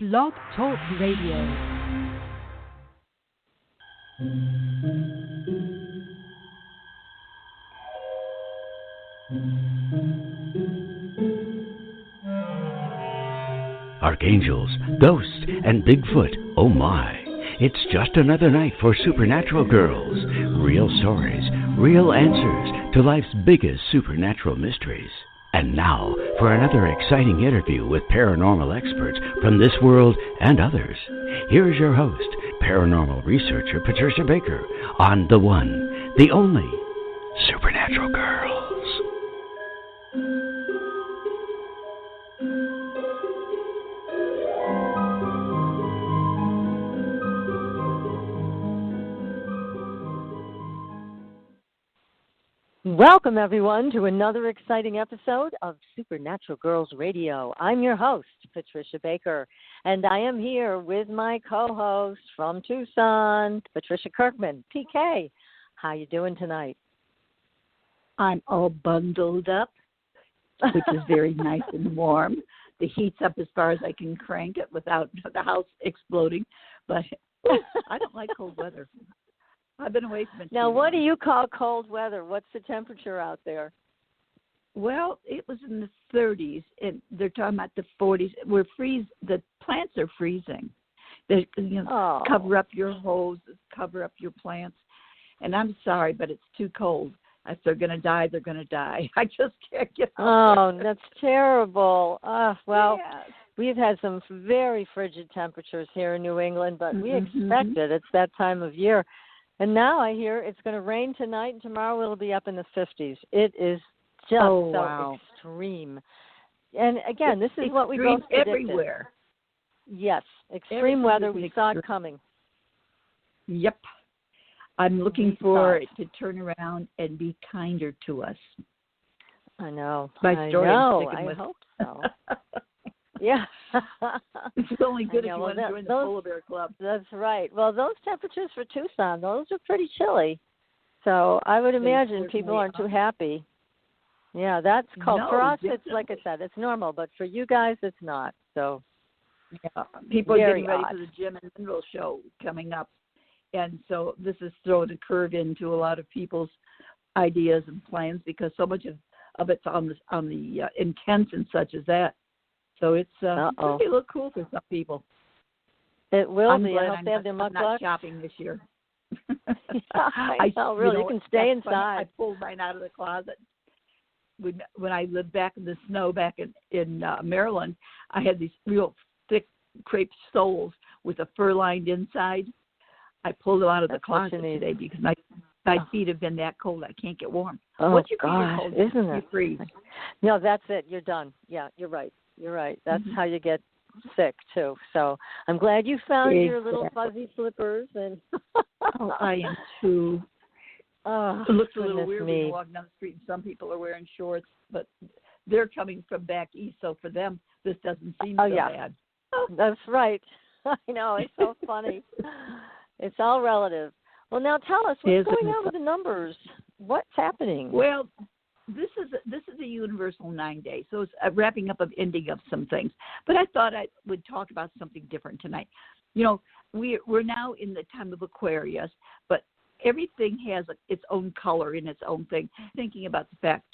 Blog Talk Radio. Archangels, ghosts, and Bigfoot, oh my. It's just another night for Supernatural Girls. Real stories, real answers to life's biggest supernatural mysteries. And now for another exciting interview with paranormal experts from this world and others. Here's your host, paranormal researcher Patricia Baker, on the one, the only, Supernatural Girls. Welcome, everyone, to another exciting episode of Supernatural Girls Radio. I'm your host, Patricia Baker, and I am here with my co-host from Tucson, Patricia Kirkman. PK, how you doing tonight? I'm all bundled up, which is very nice and warm. The heat's up as far as I can crank it without the house exploding, but I don't like cold weather. I've been away from it. Now, what do you call cold weather? What's the temperature out there? Well, it was in the 30s, and they're talking about the 40s. The plants are freezing. They cover up your hoses, cover up your plants. And I'm sorry, but it's too cold. If they're going to die, they're going to die. I just can't get out there. That's terrible. We've had some very frigid temperatures here in New England, but we expect it. It's that time of year. And now I hear it's going to rain tonight, and tomorrow it'll be up in the 50s. It is just extreme. And again, this is what we both predicted. Everywhere. Yes, extreme weather. We saw it coming. Yep. I'm looking for it to turn around and be kinder to us. I know. My story I hope so. Yeah. It's only good if you want to join the Polar Bear Club. That's right. Well, those temperatures for Tucson, those are pretty chilly. So I would imagine people aren't too happy. Yeah, that's cold. For us, it's like I said, it's normal. But for you guys, it's not. So people are getting ready for the Jim and Mineral show coming up. And so this is throwing a curve into a lot of people's ideas and plans because so much of it's on the intense and such as that. So it's going to be a little cool for some people. It will I'm be. glad I hope they have their mud I'm not shopping this year. I know, really. You can stay inside. Funny. I pulled mine out of the closet. When I lived back in the snow back in Maryland, I had these real thick crepe soles with a fur-lined inside. I pulled them out of the closet today because my feet have been that cold. I can't get warm. Oh, gosh, isn't it? You freeze. No, that's it. You're done. Yeah, you're right. You're right. That's how you get sick, too. So I'm glad you found your little fuzzy slippers. And I am, too. It looks a little weird when you walk down the street and some people are wearing shorts, but they're coming from back east, so for them, this doesn't seem so bad. That's right. I know. It's so funny. It's all relative. Well, now tell us, what's going on with the numbers? What's happening? Well, this is a universal 9-day, so it's a wrapping up of ending of some things. But I thought I would talk about something different tonight. You know, we're now in the time of Aquarius, but everything has its own color in its own thing. Thinking about the fact,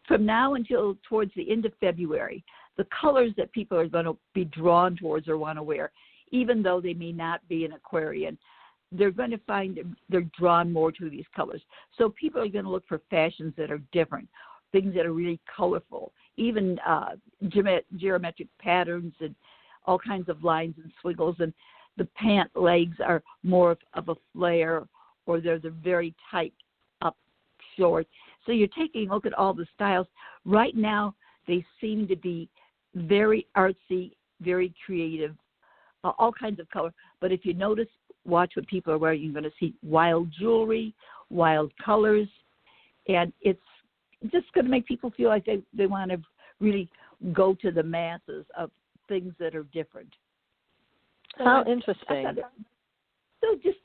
from now until towards the end of February, the colors that people are going to be drawn towards or want to wear, even though they may not be an Aquarian, they're going to find they're drawn more to these colors. So people are going to look for fashions that are different, things that are really colorful, even geometric patterns and all kinds of lines and squiggles. And the pant legs are more of a flare, or they're the very tight up short. So you're taking a look at all the styles. Right now, they seem to be very artsy, very creative, all kinds of color. But if you notice, watch what people are wearing, you're going to see wild jewelry, wild colors, and it's just going to make people feel like they want to really go to the masses of things that are different. So how interesting. So just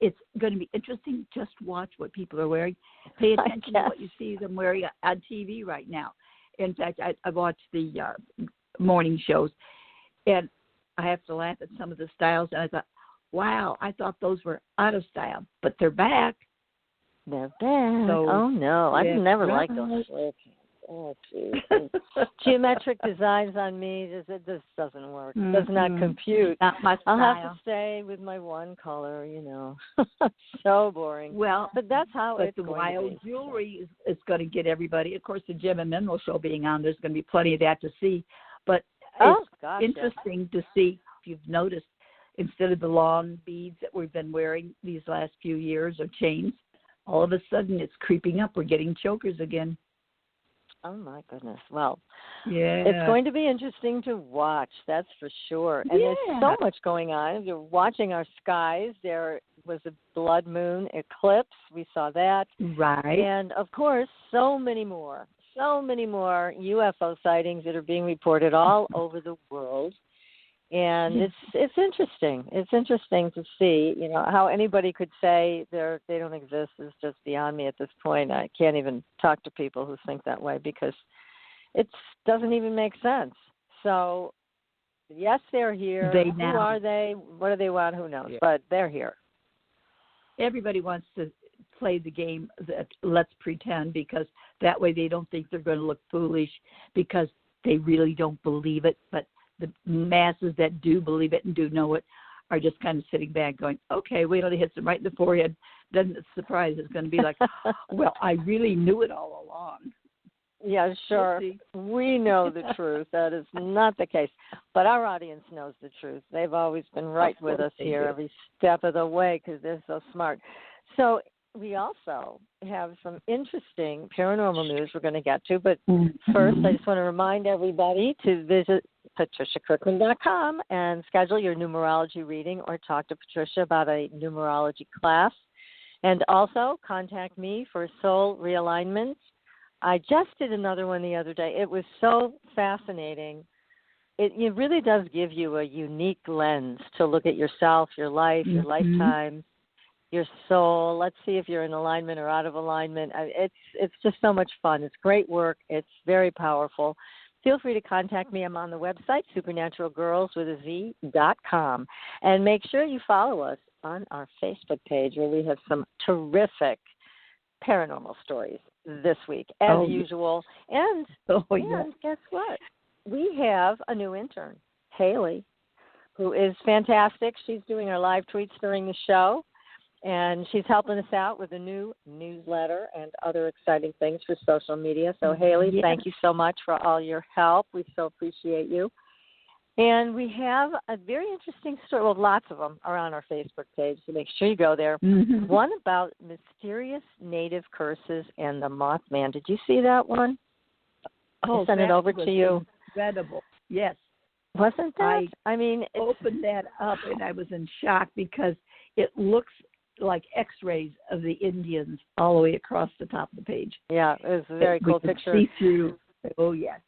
it's going to be interesting. Just watch what people are wearing. Pay attention to what you see them wearing on TV right now. In fact, I watched the morning shows, and I have to laugh at some of the styles. And I thought, wow, I thought those were out of style, but they're back. They're back. So, oh, no. yeah, I've never right. liked those flare pants. Oh, geez. Geometric designs on me, this doesn't work. It does not compute. Not my style. I'll have to stay with my one color, So boring. Well, but that's how but it's the going wild to be. jewelry is going to get everybody. Of course, the Gem and Mineral Show being on, there's going to be plenty of that to see. But it's interesting to see, if you've noticed, instead of the long beads that we've been wearing these last few years or chains, all of a sudden it's creeping up. We're getting chokers again. Oh, my goodness. Well, yeah, it's going to be interesting to watch, that's for sure. And there's so much going on. If you're watching our skies, there was a blood moon eclipse. We saw that. Right. And, of course, so many more UFO sightings that are being reported all over the world. And it's interesting. It's interesting to see, how anybody could say they don't exist is just beyond me at this point. I can't even talk to people who think that way because it doesn't even make sense. So, yes, they're here. Who are they? What do they want? Who knows? Yeah. But they're here. Everybody wants to play the game that let's pretend, because that way they don't think they're going to look foolish because they really don't believe it. But the masses that do believe it and do know it are just kind of sitting back going, okay, wait till it hits them right in the forehead. Then the surprise is going to be like, well, I really knew it all along. Yeah, sure. We know the truth. That is not the case. But our audience knows the truth. They've always been right with us here every step of the way because they're so smart. So we also have some interesting paranormal news we're going to get to. But first, I just want to remind everybody to visit PatriciaKirkland.com and schedule your numerology reading or talk to Patricia about a numerology class. And also contact me for soul realignment. I just did another one the other day. It was so fascinating. It really does give you a unique lens to look at yourself, your life, your lifetime, your soul. Let's see if you're in alignment or out of alignment. It's just so much fun. It's great work. It's very powerful. Feel free to contact me. I'm on the website, supernaturalgirls.com. And make sure you follow us on our Facebook page where we have some terrific paranormal stories this week, as usual. And guess what? We have a new intern, Haley, who is fantastic. She's doing our live tweets during the show, and she's helping us out with a new newsletter and other exciting things for social media. So, Haley, thank you so much for all your help. We so appreciate you. And we have a very interesting story. Well, lots of them are on our Facebook page, so make sure you go there. One about mysterious native curses and the Mothman. Did you see that one? I sent it over to you. Incredible. Yes. Wasn't that? I opened that up, and I was in shock because it looks like X-rays of the Indians all the way across the top of the page. Yeah, it was a very cool picture. See through. Oh, yes.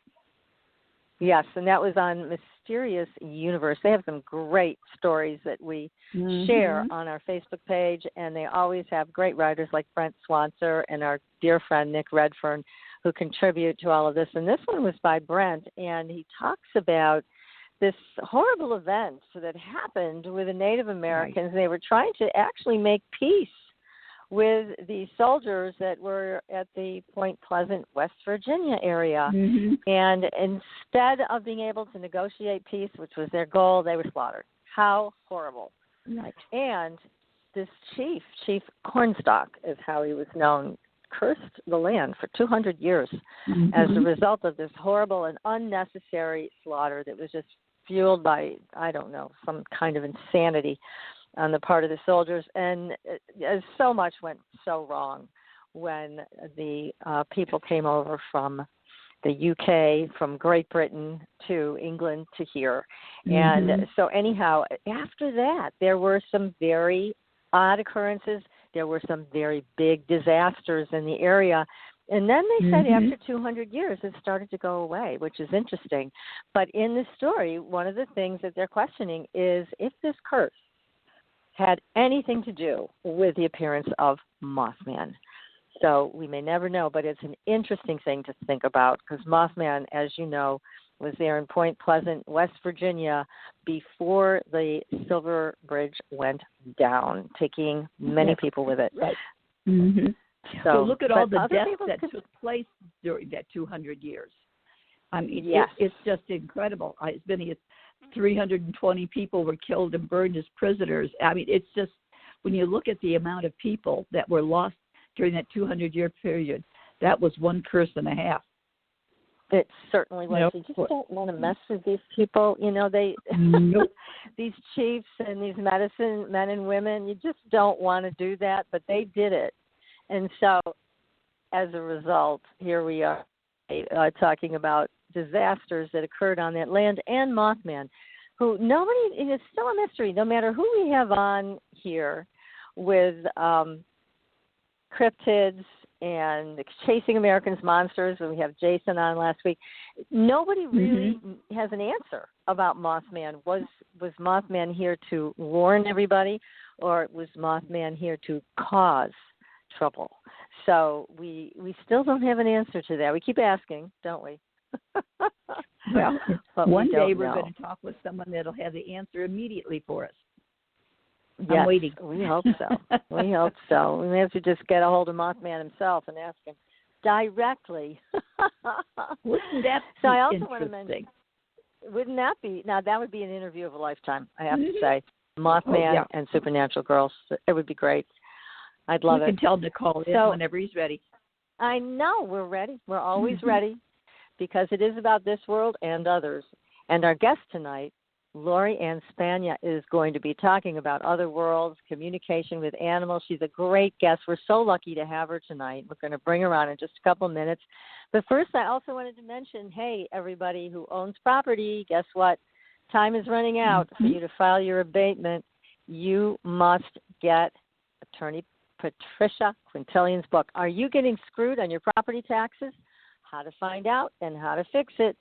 Yes, and that was on Mysterious Universe. They have some great stories that we share on our Facebook page, and they always have great writers like Brent Swanser and our dear friend Nick Redfern who contribute to all of this. And this one was by Brent, and he talks about this horrible event that happened with the Native Americans. Right. They were trying to actually make peace with the soldiers that were at the Point Pleasant, West Virginia area. And instead of being able to negotiate peace, which was their goal, they were slaughtered. How horrible. Right. And this Chief Cornstalk is how he was known, cursed the land for 200 years as a result of this horrible and unnecessary slaughter that was just fueled by, I don't know, some kind of insanity on the part of the soldiers. And so much went so wrong when the people came over from the UK, from Great Britain to England to here. And so anyhow, after that, there were some very odd occurrences. There were some very big disasters in the area. And then they said after 200 years, it started to go away, which is interesting. But in the story, one of the things that they're questioning is if this curse had anything to do with the appearance of Mothman. So we may never know, but it's an interesting thing to think about because Mothman, as you know, was there in Point Pleasant, West Virginia, before the Silver Bridge went down, taking many people with it. Right. Mm-hmm. So look at all the deaths that took place during that 200 years. I mean, it's just incredible. As many as 320 people were killed and burned as prisoners. I mean, it's just, when you look at the amount of people that were lost during that 200-year period, that was one curse and a half. It certainly was. Nope. You just don't want to mess with these people. You know, they nope. these chiefs and these medicine men and women, you just don't want to do that, but they did it. And so, as a result, here we are talking about disasters that occurred on that land, and Mothman, who nobody, it's still a mystery, no matter who we have on here with cryptids and Chasing America's Monsters, when we have Jason on last week, nobody really has an answer about Mothman. Was Mothman here to warn everybody, or was Mothman here to cause trouble? So we still don't have an answer to that. We keep asking, don't we? Well, one day we're know. going to talk with someone that'll have the answer immediately for us. Yes, I'm waiting. We hope so. We hope so. We may have to just get a hold of Mothman himself and ask him directly. Wouldn't that be so I also interesting? want to mention, wouldn't that be, now that would be an interview of a lifetime, I have to say. Mothman and Supernatural Girls. It would be great. I'd love it. You can tell Nicole whenever he's ready. I know. We're ready. We're always ready, because it is about this world and others. And our guest tonight, Lori Ann Spagna, is going to be talking about other worlds, communication with animals. She's a great guest. We're so lucky to have her tonight. We're going to bring her on in just a couple of minutes. But first, I also wanted to mention, hey, everybody who owns property, guess what? Time is running out for you to file your abatement. You must get Attorney Patricia Quintilian's book, Are You Getting Screwed on Your Property Taxes? How to Find Out and How to Fix It.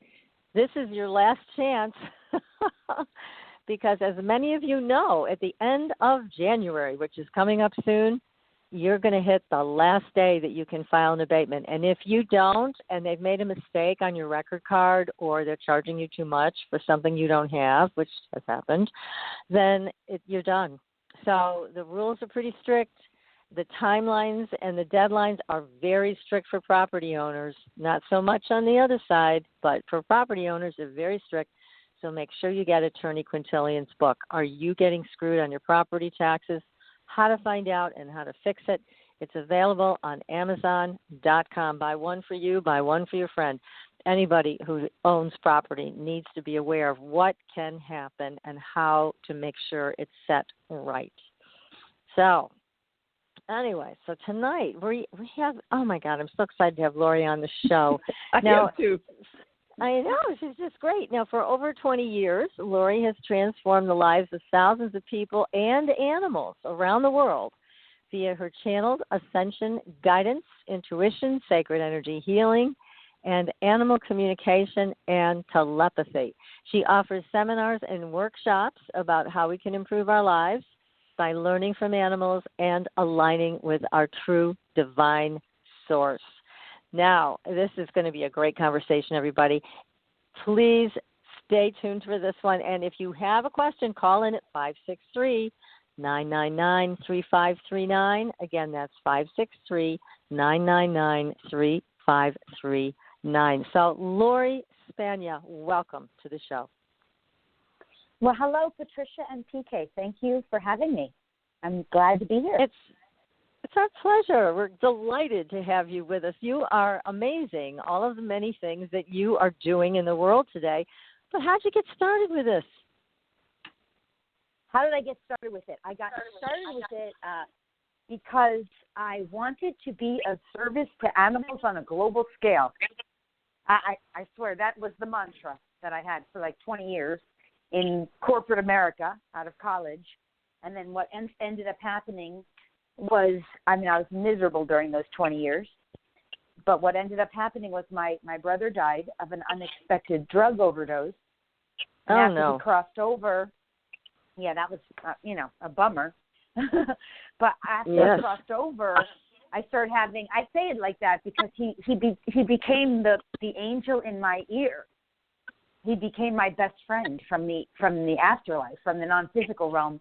This is your last chance, because as many of you know, at the end of January, which is coming up soon, you're going to hit the last day that you can file an abatement. And if you don't, and they've made a mistake on your record card, or they're charging you too much for something you don't have, which has happened, then you're done. So the rules are pretty strict. The timelines and the deadlines are very strict for property owners, not so much on the other side, but for property owners, they're very strict. So make sure you get Attorney Quintilian's book, Are You Getting Screwed on Your Property Taxes? How to Find Out and How to Fix It. It's available on Amazon.com. Buy one for you, buy one for your friend. Anybody who owns property needs to be aware of what can happen and how to make sure it's set right. So, anyway, so tonight we have, oh my God, I'm so excited to have Lori on the show. I am too. I know, she's just great. Now, for over 20 years, Lori has transformed the lives of thousands of people and animals around the world via her Channeled Ascension Guidance, intuition, sacred energy healing, and animal communication and telepathy. She offers seminars and workshops about how we can improve our lives by learning from animals and aligning with our true divine source. Now, this is going to be a great conversation, everybody. Please stay tuned for this one. And if you have a question, call in at 563-999-3539. Again, that's 563-999-3539. So, Lori Spagna, welcome to the show. Well, hello, Patricia and PK. Thank you for having me. I'm glad to be here. It's our pleasure. We're delighted to have you with us. You are amazing, all of the many things that you are doing in the world today. But how'd you get started with this? How did I get started with it? I got started with it because I wanted to be of service to animals on a global scale. I swear that was the mantra that I had for like 20 years in corporate America out of college. And then what ended up happening was, I was miserable during those 20 years. But what ended up happening was my brother died of an unexpected drug overdose. And after he crossed over, that was, a bummer. But after he crossed over, I started having, I say it like that because he became the angel in my ear. he became my best friend from the afterlife, from the non-physical realm,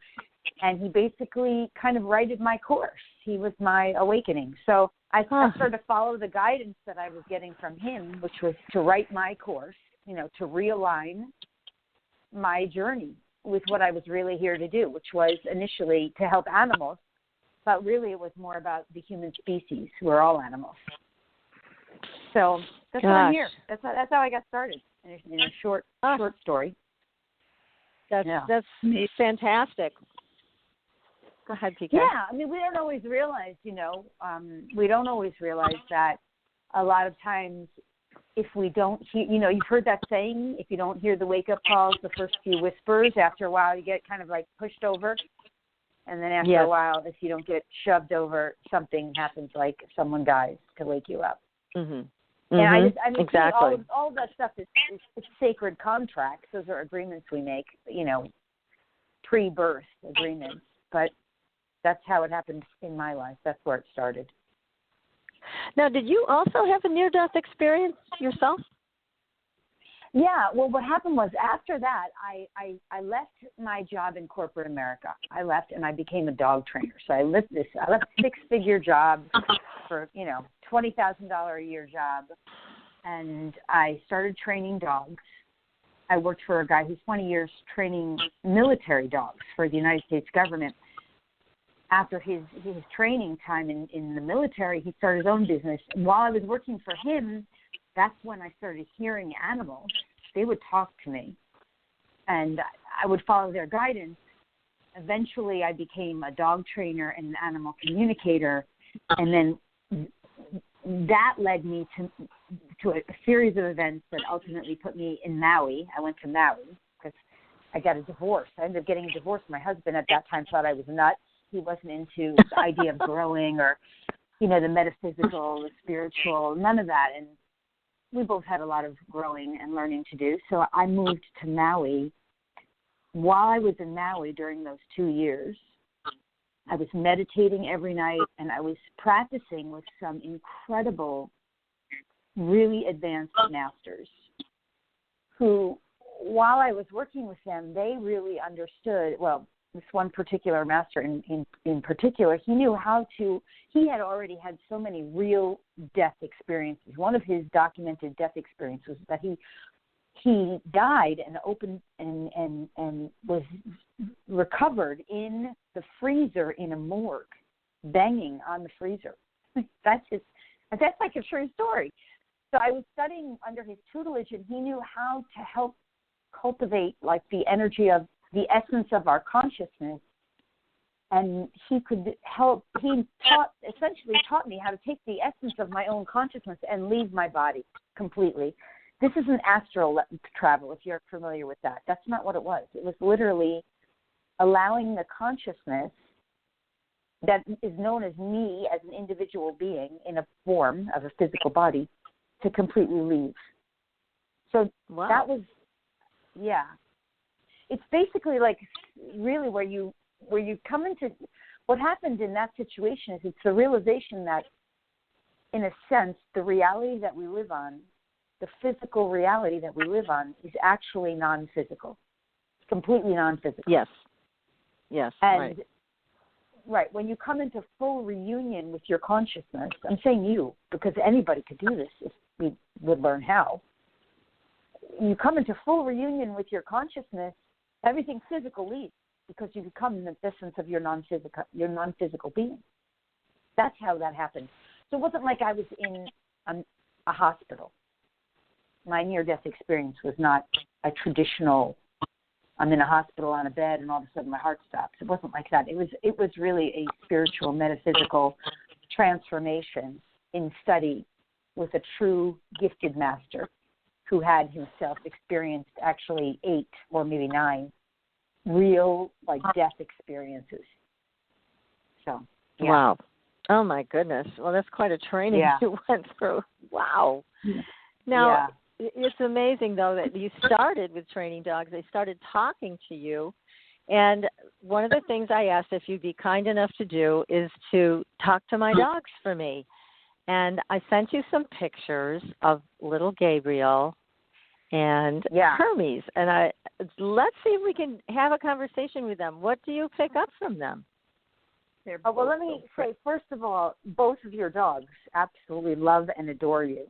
and he basically kind of righted my course. He was my awakening. So I started to follow the guidance that I was getting from him, which was to right my course, to realign my journey with what I was really here to do, which was initially to help animals, but really it was more about the human species. We're all animals. So that's why I'm here. That's how I got started in a short story. That's fantastic. Go ahead, PK. Yeah, I mean, we don't always realize, that a lot of times if we don't hear, you've heard that saying, if you don't hear the wake-up calls, the first few whispers, after a while you get kind of like pushed over. And then after a while, if you don't get shoved over, something happens, like someone dies to wake you up. Mm-hmm. And exactly. all of that stuff is sacred contracts. Those are agreements we make, pre-birth agreements. But that's how it happened in my life. That's where it started. Now, did you also have a near-death experience yourself? Yeah, well, what happened was after that, I left my job in corporate America. I left and I became a dog trainer. So I left a six-figure job for, $20,000 a year job, and I started training dogs. I worked for a guy who 20 years training military dogs for the United States government. After his training time in the military, he started his own business. And while I was working for him, that's when I started hearing animals. They would talk to me, and I would follow their guidance. Eventually, I became a dog trainer and an animal communicator, and then that led me to a series of events that ultimately put me in Maui. I went to Maui because I got a divorce. I ended up getting a divorce. My husband at that time thought I was nuts. He wasn't into the idea of growing or, the metaphysical, the spiritual, none of that. And we both had a lot of growing and learning to do. So I moved to Maui. While I was in Maui during those 2 years, I was meditating every night, and I was practicing with some incredible, really advanced masters who, while I was working with them, they really understood, well, this one particular master in particular, he had already had so many real death experiences. One of his documented death experiences was that he died and opened and was recovered in the freezer in a morgue, banging on the freezer. That's like a true story. So I was studying under his tutelage, and he knew how to help cultivate like the energy of the essence of our consciousness, and he essentially taught me how to take the essence of my own consciousness and leave my body completely. This is an astral travel, if you're familiar with that. That's not what it was. It was literally allowing the consciousness that is known as me as an individual being in a form of a physical body to completely leave. So that was, it's basically like really where you come into, what happened in that situation is it's the realization that, in a sense, the reality that we live on, the physical reality that we live on, is actually non-physical, completely non-physical. Yes. And right, when you come into full reunion with your consciousness, I'm saying you, because anybody could do this if we would learn how. You come into full reunion with your consciousness, everything physical leaves because you become the essence of your non-physical being. That's how that happened. So it wasn't like I was in a hospital. My near-death experience was not a traditional, I'm in a hospital on a bed and all of a sudden my heart stops. It wasn't like that. It was really a spiritual, metaphysical transformation in study with a true gifted master who had himself experienced actually 8 or maybe 9 real death experiences. So, yeah. Wow. Oh my goodness. Well, that's quite a training you went through. Wow. Now, it's amazing though that you started with training dogs. They started talking to you. And one of the things I asked if you'd be kind enough to do is to talk to my dogs for me. And I sent you some pictures of little Gabriel and Hermes. And let's see if we can have a conversation with them. What do you pick up from them? Well, let me say, first of all, both of your dogs absolutely love and adore you.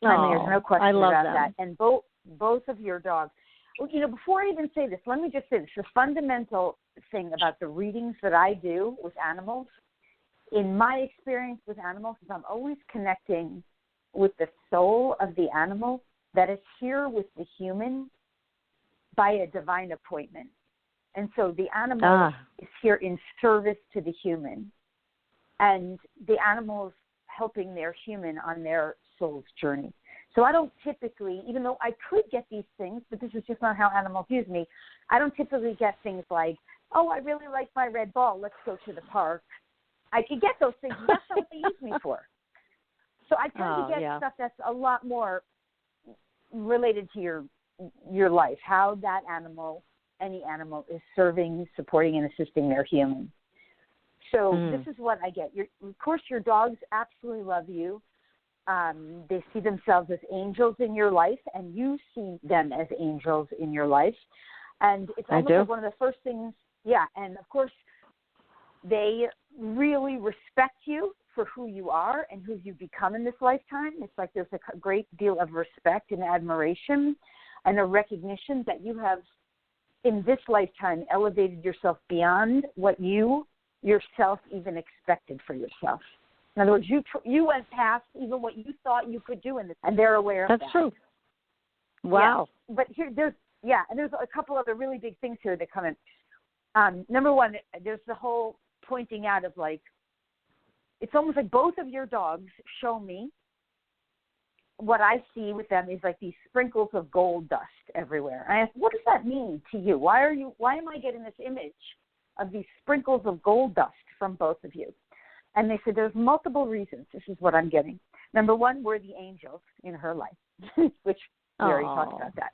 I mean, there's no question about that. And both of your dogs. Well, before I even say this, let me just say this. The fundamental thing about the readings that I do with animals, in my experience with animals, is I'm always connecting with the soul of the animal that is here with the human by a divine appointment. And so the animal is here in service to the human. And the animal is helping their human on their soul's journey. So I don't typically, even though I could get these things, but this is just not how animals use me, I don't typically get things like, oh, I really like my red ball, let's go to the park. I could get those things, that's not what they use me for. So I tend to get stuff that's a lot more related to your life, how that animal, any animal, is serving, supporting, and assisting their human. So this is what I get. Of course, your dogs absolutely love you. They see themselves as angels in your life, and you see them as angels in your life. And it's almost like one of the first things, and of course, they really respect you for who you are and who you become in this lifetime. It's like there's a great deal of respect and admiration and a recognition that you have, in this lifetime, elevated yourself beyond what you yourself even expected for yourself. In other words, you went past even what you thought you could do in this, and they're aware of that. That's true. Wow. Yeah. But there's a couple other really big things here that come in. Number one, there's the whole pointing out of like, it's almost like both of your dogs show me what I see with them is like these sprinkles of gold dust everywhere. And I ask, what does that mean to you? Why am I getting this image of these sprinkles of gold dust from both of you? And they said there's multiple reasons. This is what I'm getting. Number one, we're the angels in her life, which we already talked about that.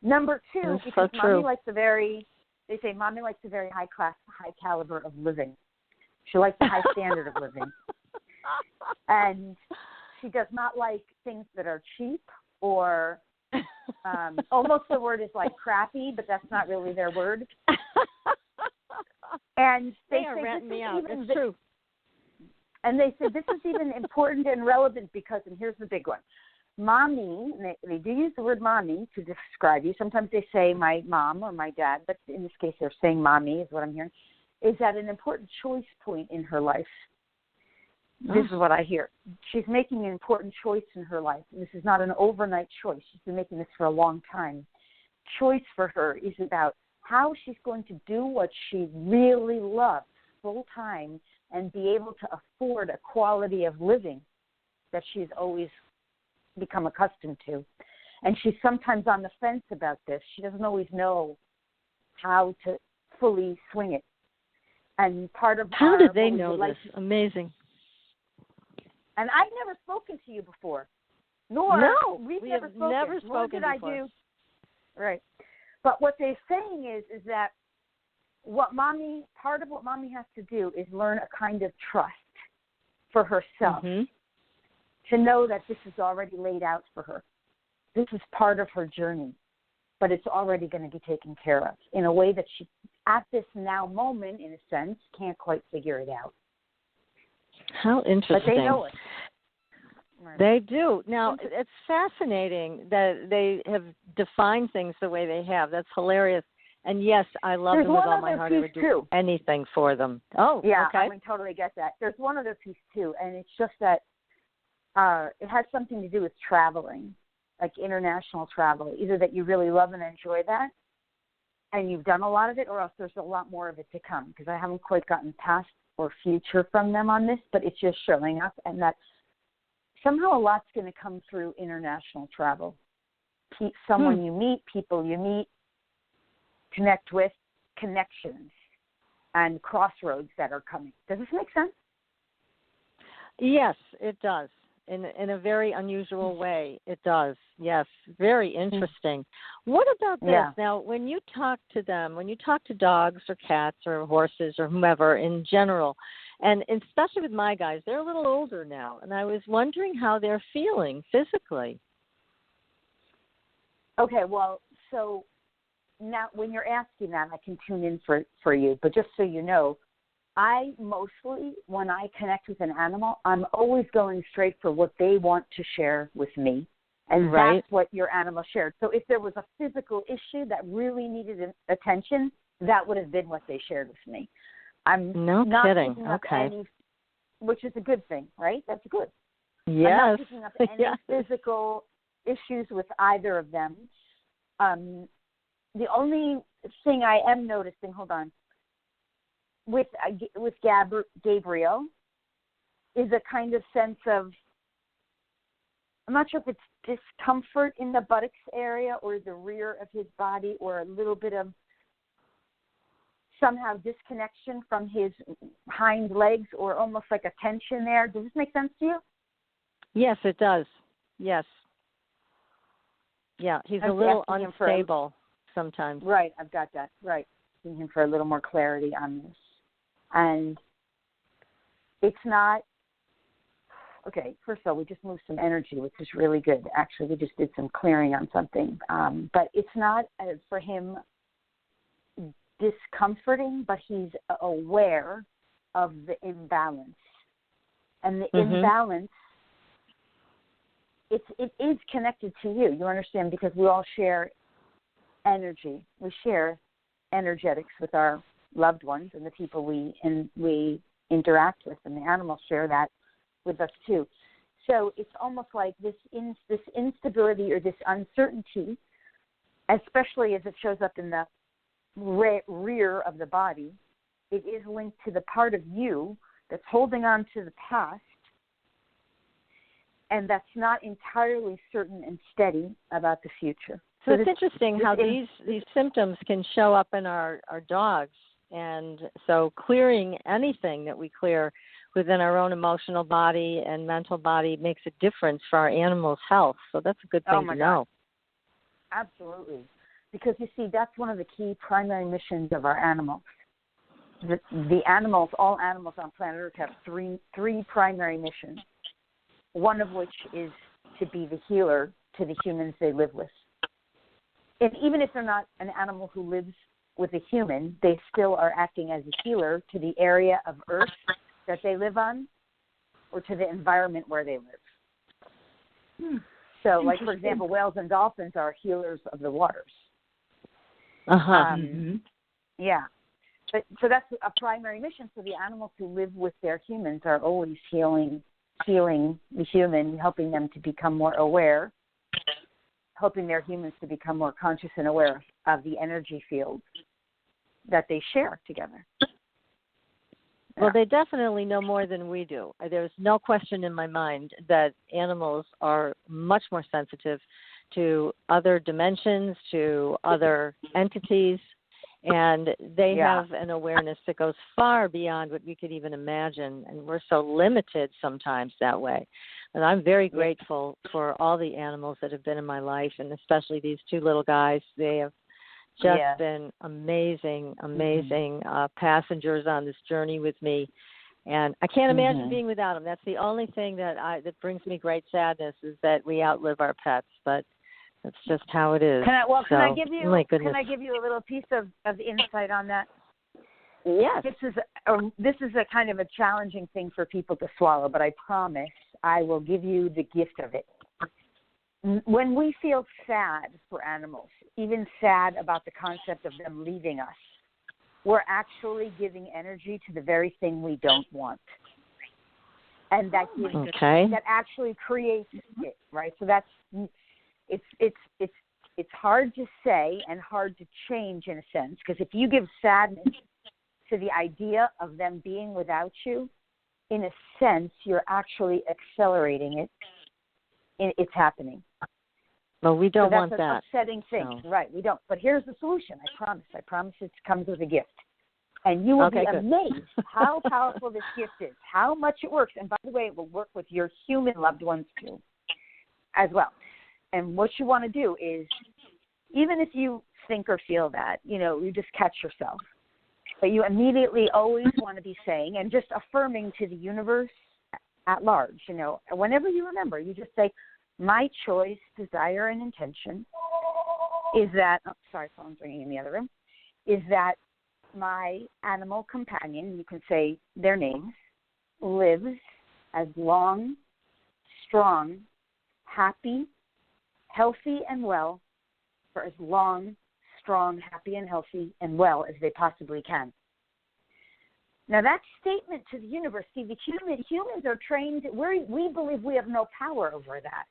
Number two, because Mommy likes they say Mommy likes a very high class, high caliber of living. She likes a high standard of living. And she does not like things that are cheap or almost the word is like crappy, but that's not really their word. And they are say ratting me out. It's true. And they said this is even important and relevant because, and here's the big one, Mommy, they do use the word Mommy to describe you. Sometimes they say my mom or my dad, but in this case they're saying Mommy is what I'm hearing, is at an important choice point in her life. This is what I hear. She's making an important choice in her life. This is not an overnight choice. She's been making this for a long time. Choice for her is about how she's going to do what she really loves full time and be able to afford a quality of living that she's always become accustomed to. And she's sometimes on the fence about this. She doesn't always know how to fully swing it. And part of how did they know this? Amazing. And I've never spoken to you before. We've never spoken before. Right. But what they're saying is that part of what Mommy has to do is learn a kind of trust for herself, to know that this is already laid out for her. This is part of her journey, but it's already going to be taken care of in a way that she, at this now moment, in a sense, can't quite figure it out. How interesting. But they know it. Right. They do. Now, it's fascinating that they have defined things the way they have. That's hilarious. And, yes, I love them with all my heart. I would do anything for them. Oh, yeah, okay. I would totally get that. There's one other piece, too, and it's just that it has something to do with traveling, like international travel, either that you really love and enjoy that, and you've done a lot of it, or else there's a lot more of it to come, because I haven't quite gotten past or future from them on this, but it's just showing up, and that somehow a lot's going to come through international travel. Someone you meet, people you meet, connect with, connections, and crossroads that are coming. Does this make sense? Yes, it does. In a very unusual way, it does. Yes, very interesting. What about this? Yeah. Now, when you talk to them, when you talk to dogs or cats or horses or whomever in general, and especially with my guys, they're a little older now, and I was wondering how they're feeling physically. Okay, well, so now when you're asking that, I can tune in for you. But just so you know, I mostly, when I connect with an animal, I'm always going straight for what they want to share with me. And that's what your animal shared. So if there was a physical issue that really needed attention, that would have been what they shared with me. I'm not picking up any, which is a good thing, right? That's good. Yes. I'm not picking up any physical issues with either of them. The only thing I am noticing, hold on, with Gabriel is a kind of sense of, I'm not sure if it's discomfort in the buttocks area or the rear of his body, or a little bit of somehow disconnection from his hind legs, or almost like a tension there. Does this make sense to you? Yes, it does. Yes. Yeah, he's a little unstable sometimes. Right, I've got that. Right. Asking him for a little more clarity on this. And it's not, okay, first of all, we just moved some energy, which is really good. Actually, we just did some clearing on something. But it's not, for him, discomforting, but he's aware of the imbalance. And the imbalance, it is connected to you. You understand? Because we all share energy. We share energetics with our loved ones and the people we interact with, and the animals share that with us too. So it's almost like this instability or this uncertainty, especially as it shows up in the rear of the body, it is linked to the part of you that's holding on to the past, and that's not entirely certain and steady about the future. So it's interesting how these symptoms can show up in our dogs. And so clearing anything that we clear within our own emotional body and mental body makes a difference for our animals' health. So that's a good thing to know. Absolutely. Because, you see, that's one of the key primary missions of our animals. The animals, all animals on planet Earth have three primary missions, one of which is to be the healer to the humans they live with. And even if they're not an animal who lives with a human, they still are acting as a healer to the area of Earth that they live on, or to the environment where they live. So, like, for example, whales and dolphins are healers of the waters. Yeah. So that's a primary mission. So the animals who live with their humans are always healing the human, helping them to become more aware, helping their humans to become more conscious and aware of the energy fields that they share together. Well, they definitely know more than we do. There's no question in my mind that animals are much more sensitive to other dimensions, to other entities, and they have an awareness that goes far beyond what we could even imagine, and we're so limited sometimes that way. And I'm very grateful for all the animals that have been in my life, and especially these two little guys. They have just been amazing passengers on this journey with me. And I can't imagine being without them. That's the only thing that brings me great sadness, is that we outlive our pets. But that's just how it is. Can I give you a little piece of insight on that? Yes. This is a kind of a challenging thing for people to swallow, but I promise I will give you the gift of it. When we feel sad for animals, even sad about the concept of them leaving us, we're actually giving energy to the very thing we don't want. And that gives that actually creates it, right? So that's it's hard to say and hard to change in a sense, because if you give sadness to the idea of them being without you, in a sense, you're actually accelerating it. It's happening. Well, we don't want that. That's an upsetting thing. No. Right, we don't. But here's the solution. I promise it comes with a gift. And you will be amazed how powerful this gift is, how much it works. And by the way, it will work with your human loved ones too, as well. And what you want to do is, even if you think or feel that, you just catch yourself. But you immediately always want to be saying and just affirming to the universe at large, whenever you remember, you just say, my choice, desire, and intention is that, sorry, phone's ringing in the other room, is that my animal companion, you can say their names, lives as long, strong, happy, healthy, and well for as long, strong, happy, and healthy, and well as they possibly can. Now, that statement to the universe, see, the humans are trained, we believe we have no power over that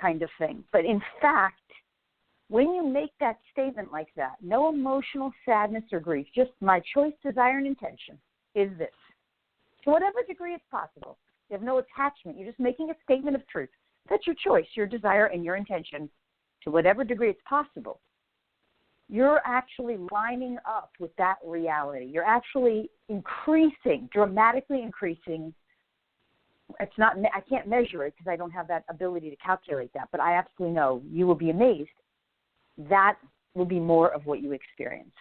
kind of thing. But in fact, when you make that statement like that, no emotional sadness or grief, just my choice, desire, and intention is this. To whatever degree it's possible. You have no attachment. You're just making a statement of truth. That's your choice, your desire, and your intention. To whatever degree it's possible. You're actually lining up with that reality. You're actually increasing, dramatically increasing. It's not, I can't measure it because I don't have that ability to calculate that, but I absolutely know you will be amazed. That will be more of what you experience.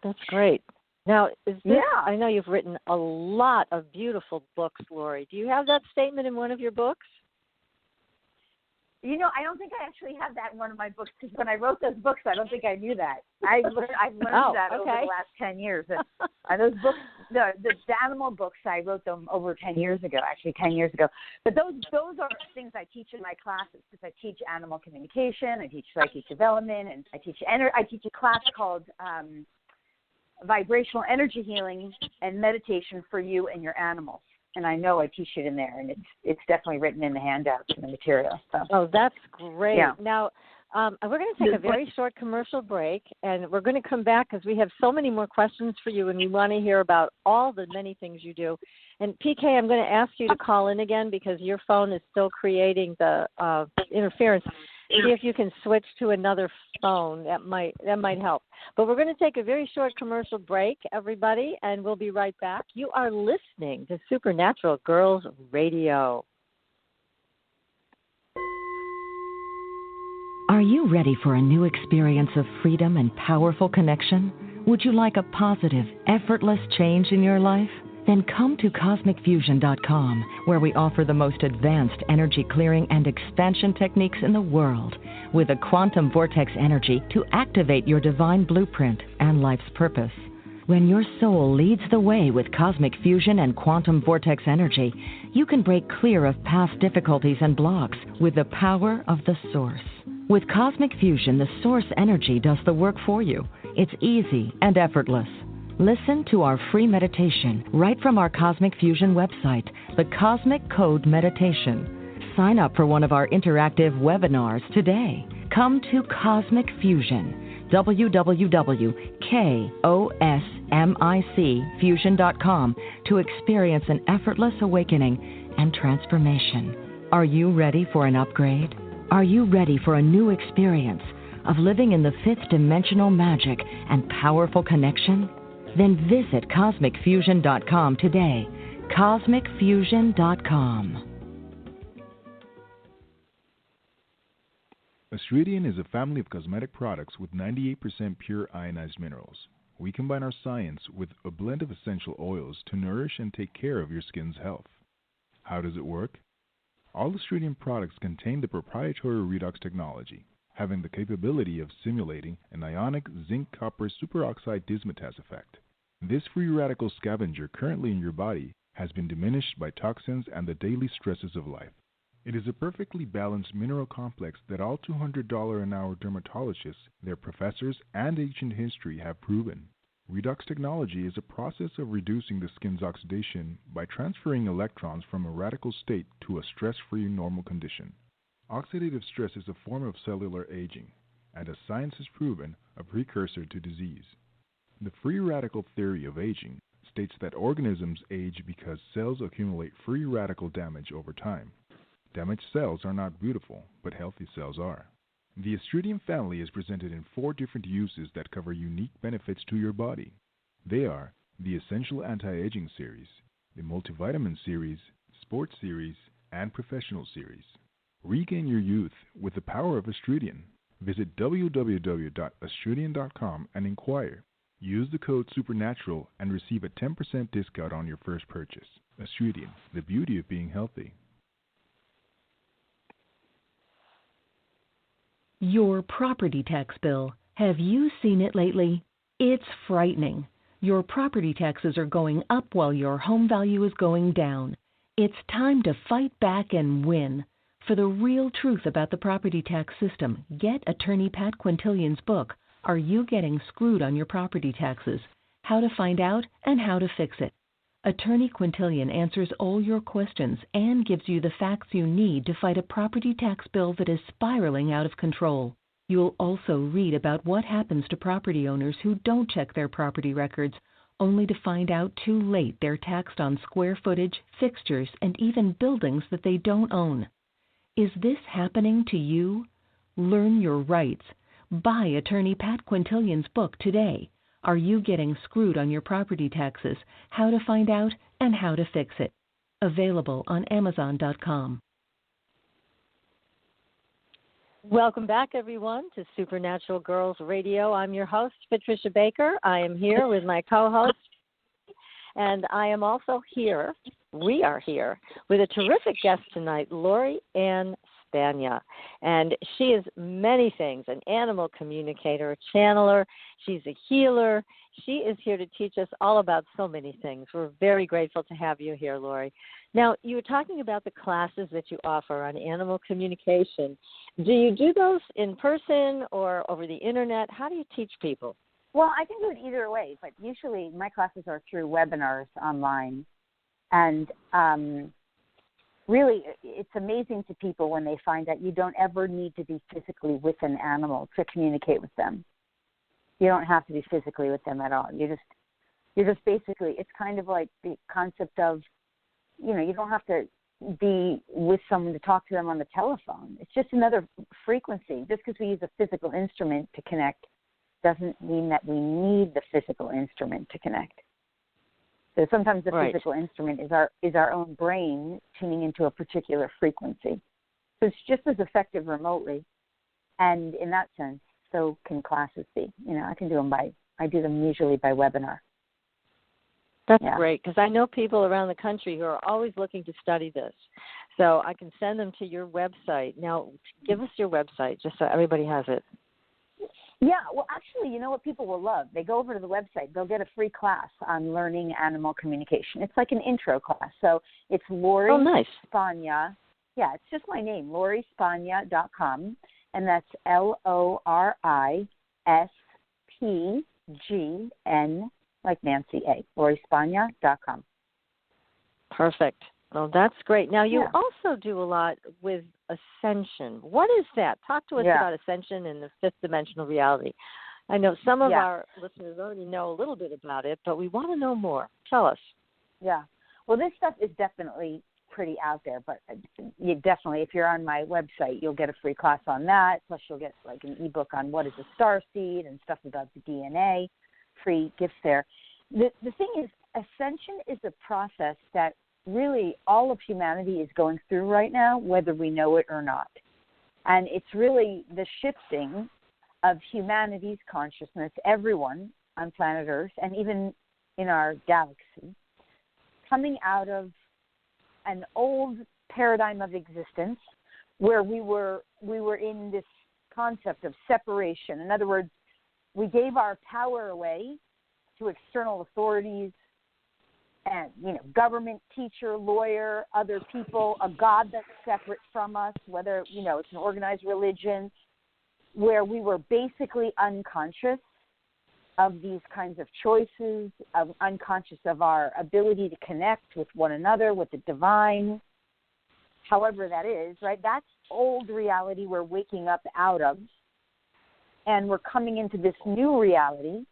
That's great. Now, is this, I know you've written a lot of beautiful books, Lori. Do you have that statement in one of your books? You know, I don't think I actually have that in one of my books because when I wrote those books, I don't think I knew that. I've learned that over the last 10 years. And those books, the animal books, I wrote them over 10 years ago, actually 10 years ago. But those are things I teach in my classes because I teach animal communication, I teach psychic development, and I teach a class called Vibrational Energy Healing and Meditation for You and Your Animals. And I know I teach it in there, and it's definitely written in the handouts and the material. So. Oh, that's great. Yeah. Now, we're going to take a very short commercial break, and we're going to come back because we have so many more questions for you, and we want to hear about all the many things you do. And PK, I'm going to ask you to call in again because your phone is still creating the interference. See if you can switch to another phone. That might help. But we're going to take a very short commercial break, everybody, and we'll be right back. You are listening to Supernatural Girls Radio. Are you ready for a new experience of freedom and powerful connection? Would you like a positive, effortless change in your life? Then come to CosmicFusion.com, where we offer the most advanced energy clearing and expansion techniques in the world, with a quantum vortex energy to activate your divine blueprint and life's purpose. When your soul leads the way with cosmic fusion and quantum vortex energy, you can break clear of past difficulties and blocks with the power of the source. With cosmic fusion, the source energy does the work for you. It's easy and effortless. Listen to our free meditation right from our Cosmic Fusion website, the Cosmic Code Meditation. Sign up for one of our interactive webinars today. Come to Cosmic Fusion, www.KOSMICfusion.com, to experience an effortless awakening and transformation. Are you ready for an upgrade? Are you ready for a new experience of living in the fifth dimensional magic and powerful connection? Then visit CosmicFusion.com today. CosmicFusion.com. Astridian is a family of cosmetic products with 98% pure ionized minerals. We combine our science with a blend of essential oils to nourish and take care of your skin's health. How does it work? All Astridian products contain the proprietary redox technology, having the capability of simulating an ionic zinc-copper superoxide dismutase effect. This free radical scavenger currently in your body has been diminished by toxins and the daily stresses of life. It is a perfectly balanced mineral complex that all $200 an hour dermatologists, their professors, and ancient history have proven. Redox technology is a process of reducing the skin's oxidation by transferring electrons from a radical state to a stress-free normal condition. Oxidative stress is a form of cellular aging, and as science has proven, a precursor to disease. The free radical theory of aging states that organisms age because cells accumulate free radical damage over time. Damaged cells are not beautiful, but healthy cells are. The Astridian family is presented in 4 different uses that cover unique benefits to your body. They are the Essential Anti-Aging Series, the Multivitamin Series, Sports Series, and Professional Series. Regain your youth with the power of Astridian. Visit www.astridian.com and inquire. Use the code SUPERNATURAL and receive a 10% discount on your first purchase. Astridian, the beauty of being healthy. Your property tax bill. Have you seen it lately? It's frightening. Your property taxes are going up while your home value is going down. It's time to fight back and win. For the real truth about the property tax system, get attorney Pat Quintilian's book, Are You Getting Screwed on Your Property Taxes? How to Find Out and How to Fix It. Attorney Quintilian answers all your questions and gives you the facts you need to fight a property tax bill that is spiraling out of control. You'll also read about what happens to property owners who don't check their property records, only to find out too late they're taxed on square footage, fixtures, and even buildings that they don't own. Is this happening to you? Learn your rights. Buy attorney Pat Quintilian's book today. Are You Getting Screwed on Your Property Taxes? How to Find Out and How to Fix It. Available on Amazon.com. Welcome back, everyone, to Supernatural Girls Radio. I'm your host, Patricia Baker. I am here with my co-host, and I am also here, we are here, with a terrific guest tonight, Lori Ann Spagna. And she is many things, an animal communicator, a channeler. She's a healer. She is here to teach us all about so many things. We're very grateful to have you here, Lori. Now, you were talking about the classes that you offer on animal communication. Do you do those in person or over the internet? How do you teach people? Well, I can do it either way, but usually my classes are through webinars online. And really, it's amazing to people when they find that you don't ever need to be physically with an animal to communicate with them. You don't have to be physically with them at all. You're just basically, it's kind of like the concept of, you don't have to be with someone to talk to them on the telephone. It's just another frequency. Just because we use a physical instrument to connect doesn't mean that we need the physical instrument to connect. So sometimes the physical instrument is our own brain tuning into a particular frequency. So it's just as effective remotely. And in that sense, so can classes be. I can do them I do them usually by webinar. That's great, because I know people around the country who are always looking to study this. So I can send them to your website. Now, give us your website just so everybody has it. Yeah, well, actually, you know what people will love? They go over to the website. They'll get a free class on learning animal communication. It's like an intro class. So it's Lori Spagna. Yeah, it's just my name, LoriSpagna.com, and that's LORISPGN, like Nancy A. LoriSpagna.com. Perfect. Well, that's great. Now, you also do a lot with ascension. What is that? Talk to us about ascension and the fifth dimensional reality. I know some of our listeners already know a little bit about it, but we want to know more. Tell us. Yeah. Well, this stuff is definitely pretty out there, but you definitely, if you're on my website, you'll get a free class on that. Plus, you'll get like an ebook on what is a starseed and stuff about the DNA. Free gifts there. The thing is, ascension is a process that really all of humanity is going through right now, whether we know it or not. And it's really the shifting of humanity's consciousness, everyone on planet Earth, and even in our galaxy, coming out of an old paradigm of existence where we were in this concept of separation. In other words, we gave our power away to external authorities and, government, teacher, lawyer, other people, a God that's separate from us, whether, it's an organized religion, where we were basically unconscious of these kinds of choices, unconscious of our ability to connect with one another, with the divine, however that is, right? That's old reality we're waking up out of. And we're coming into this new reality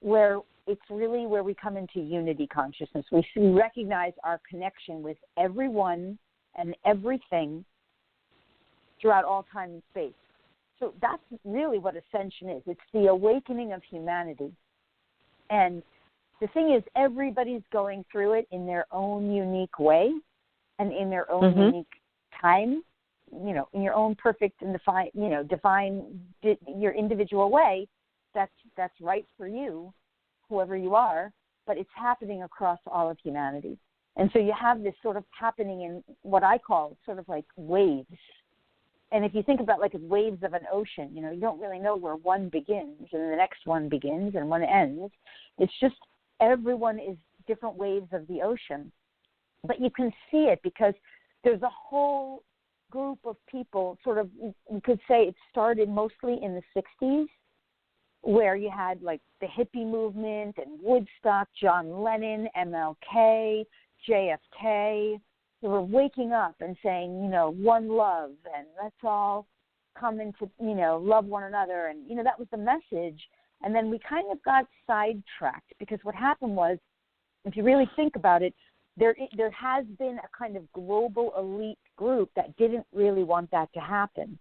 where it's really where we come into unity consciousness. We recognize our connection with everyone and everything throughout all time and space. So that's really what ascension is. It's the awakening of humanity. And the thing is, everybody's going through it in their own unique way and in their own unique time, in your own perfect and define your individual way. That's right for you, whoever you are, but it's happening across all of humanity. And so you have this sort of happening in what I call sort of like waves. And if you think about like waves of an ocean, you know, you don't really know where one begins and the next one begins and one ends. It's just everyone is different waves of the ocean. But you can see it because there's a whole group of people, sort of, you could say it started mostly in the 60s, where you had like the hippie movement and Woodstock, John Lennon, MLK, JFK. They were waking up and saying, you know, one love, and let's all come into, you know, love one another. And, you know, that was the message. And then we kind of got sidetracked because what happened was, if you really think about it, there has been a kind of global elite group that didn't really want that to happen.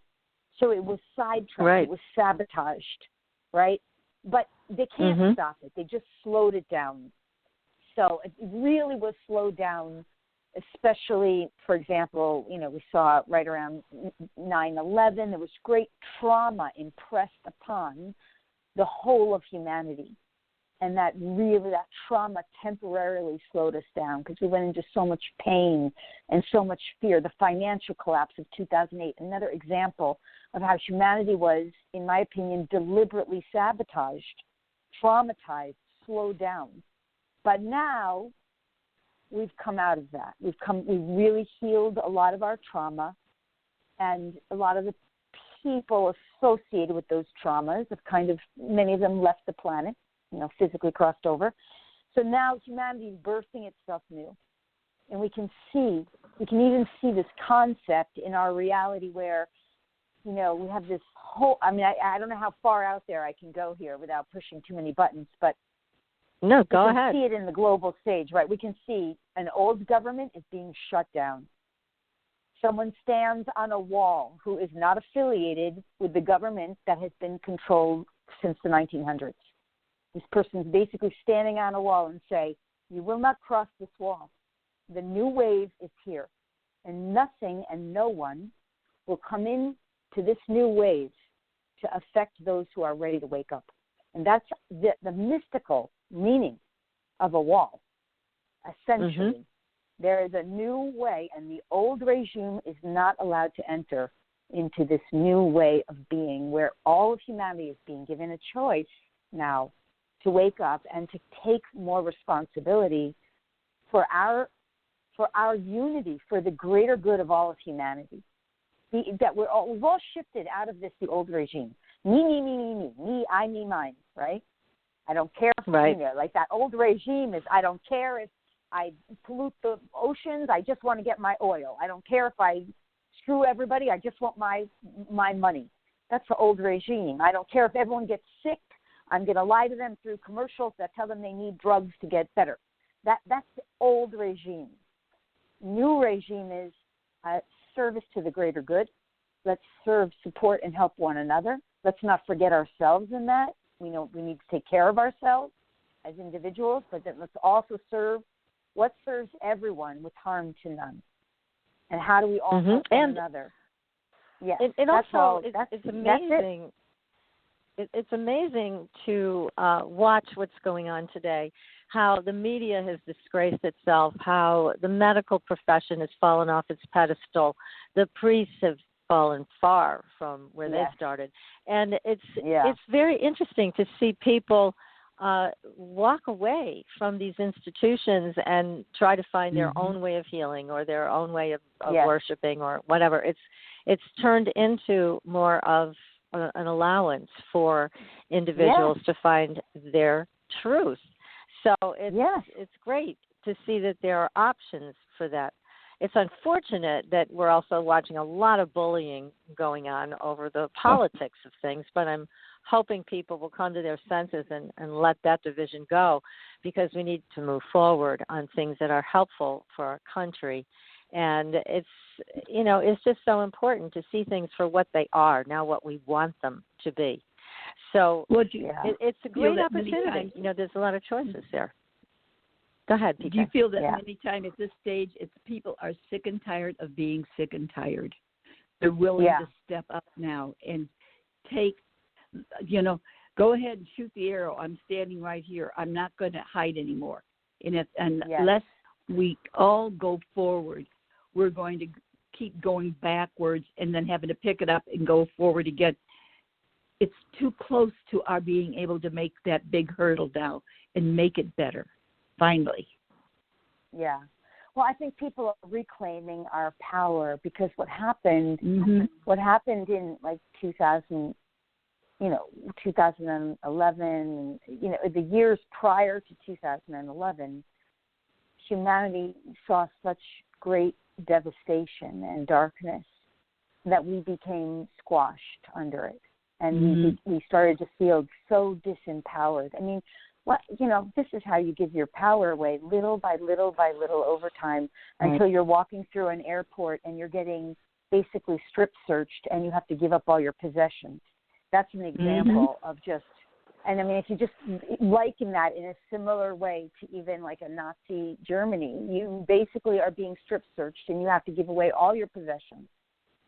So it was sidetracked. Right. It was sabotaged, right? But they can't stop it. They just slowed it down. So it really was slowed down, especially, for example, you know, we saw right around 9/11, there was great trauma impressed upon the whole of humanity. And that trauma temporarily slowed us down because we went into so much pain and so much fear. The financial collapse of 2008, another example of how humanity was, in my opinion, deliberately sabotaged, traumatized, slowed down. But now we've come out of that. We've really healed a lot of our trauma, and a lot of the people associated with those traumas have kind of, many of them left the planet, you know, physically crossed over. So now humanity is birthing itself new. And we can even see this concept in our reality where, you know, we have this whole, I mean, I don't know how far out there I can go here without pushing too many buttons, but no, go ahead. We can see it in the global stage, right? We can see an old government is being shut down. Someone stands on a wall who is not affiliated with the government that has been controlled since the 1900s. This person is basically standing on a wall and say, you will not cross this wall. The new wave is here. And nothing and no one will come in to this new wave to affect those who are ready to wake up. And that's the mystical meaning of a wall, essentially. There is a new way, and the old regime is not allowed to enter into this new way of being where all of humanity is being given a choice now to wake up and to take more responsibility for our unity, for the greater good of all of humanity. We've all shifted out of the old regime. Me, I, me, mine, right? I don't care if, you know, like that old regime is, I don't care if I pollute the oceans, I just want to get my oil. I don't care if I screw everybody, I just want my money. That's the old regime. I don't care if everyone gets sick, I'm going to lie to them through commercials that tell them they need drugs to get better. That's the old regime. New regime is service to the greater good. Let's serve, support, and help one another. Let's not forget ourselves in that. We know we need to take care of ourselves as individuals, but then let's also serve what serves everyone with harm to none. And how do we all help one another? Yes, it's amazing. It's amazing to watch what's going on today, how the media has disgraced itself, how the medical profession has fallen off its pedestal. The priests have fallen far from where they started. And it's very interesting to see people walk away from these institutions and try to find their own way of healing or their own way of worshiping or whatever. It's turned into more of an allowance for individuals to find their truth. So it's great to see that there are options for that. It's unfortunate that we're also watching a lot of bullying going on over the politics of things, but I'm hoping people will come to their senses and let that division go, because we need to move forward on things that are helpful for our country. And it's just so important to see things for what they are, now what we want them to be. So it's a great opportunity. There's a lot of choices there. Go ahead, Peter. Do you feel that many times at this stage, people are sick and tired of being sick and tired? They're willing to step up now and take, go ahead and shoot the arrow. I'm standing right here. I'm not going to hide anymore. Unless we all go forward, we're going to keep going backwards and then having to pick it up and go forward again. It's too close to our being able to make that big hurdle now and make it better, finally. Yeah. Well, I think people are reclaiming our power because what happened in like 2011, the years prior to 2011, humanity saw such great devastation and darkness that we became squashed under it. And we started to feel so disempowered. I mean, this is how you give your power away, little by little by little over time, until you're walking through an airport and you're getting basically strip searched and you have to give up all your possessions. That's an example of just, and I mean, if you just liken that in a similar way to even like a Nazi Germany, you basically are being strip searched and you have to give away all your possessions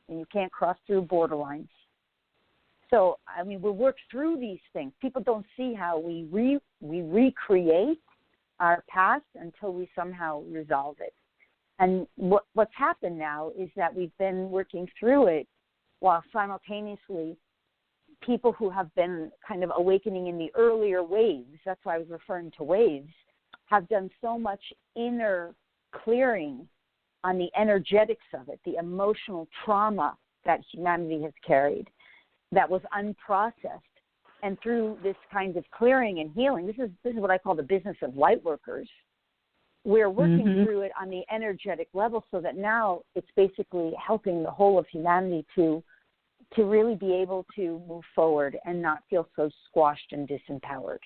and you can't cross through borderlines. So, I mean, we work through these things. People don't see how we recreate our past until we somehow resolve it. And what's happened now is that we've been working through it while simultaneously people who have been kind of awakening in the earlier waves, that's why I was referring to waves, have done so much inner clearing on the energetics of it, the emotional trauma that humanity has carried that was unprocessed. And through this kind of clearing and healing, this is what I call the business of Lightworkers. We're working through it on the energetic level so that now it's basically helping the whole of humanity to really be able to move forward and not feel so squashed and disempowered.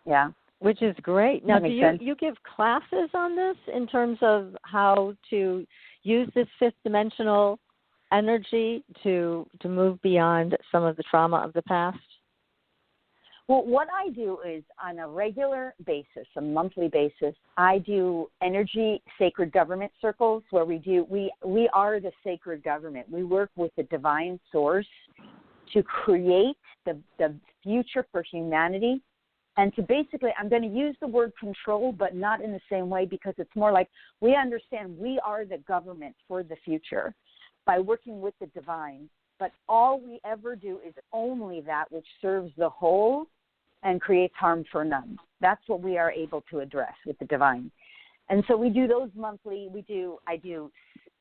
Yeah. Which is great. Now, do sense? you give classes on this in terms of how to use this fifth dimensional energy to move beyond some of the trauma of the past? Well, what I do is on a regular basis, a monthly basis, I do energy sacred government circles where we are the sacred government. We work with the divine source to create the future for humanity. And to basically, I'm going to use the word control, but not in the same way, because it's more like we understand we are the government for the future by working with the divine. But all we ever do is only that which serves the whole and creates harm for none. That's what we are able to address with the divine. And so we do those monthly. I do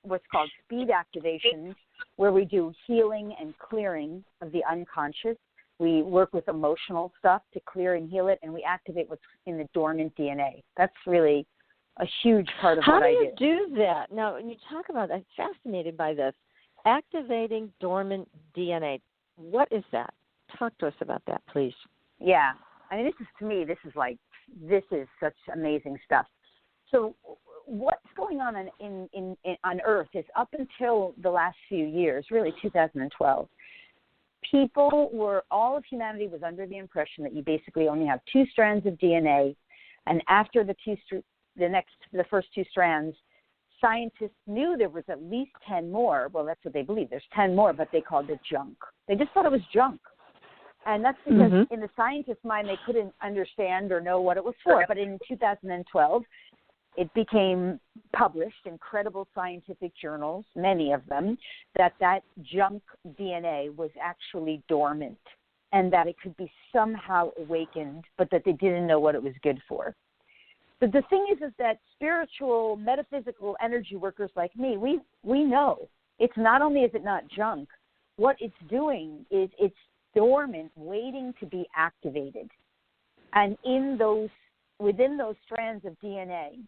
what's called speed activations, where we do healing and clearing of the unconscious. We work with emotional stuff to clear and heal it, and we activate what's in the dormant DNA. That's really a huge part of what I do. How do you do that? Now, when you talk about, I'm fascinated by this, activating dormant DNA. What is that? Talk to us about that, please. Yeah. I mean, this is such amazing stuff. So what's going on on Earth is up until the last few years, really 2012, all of humanity was under the impression that you basically only have two strands of DNA, and after the first two strands, scientists knew there was at least 10 more. Well, that's what they believe. There's 10 more, but they called it junk. They just thought it was junk. And that's because in the scientist's mind, they couldn't understand or know what it was for. But in 2012, it became published in credible scientific journals, many of them, that junk DNA was actually dormant and that it could be somehow awakened, but that they didn't know what it was good for. But the thing is that spiritual, metaphysical energy workers like me, we know it's not only is it not junk, what it's doing is it's dormant, waiting to be activated. And within those strands of DNA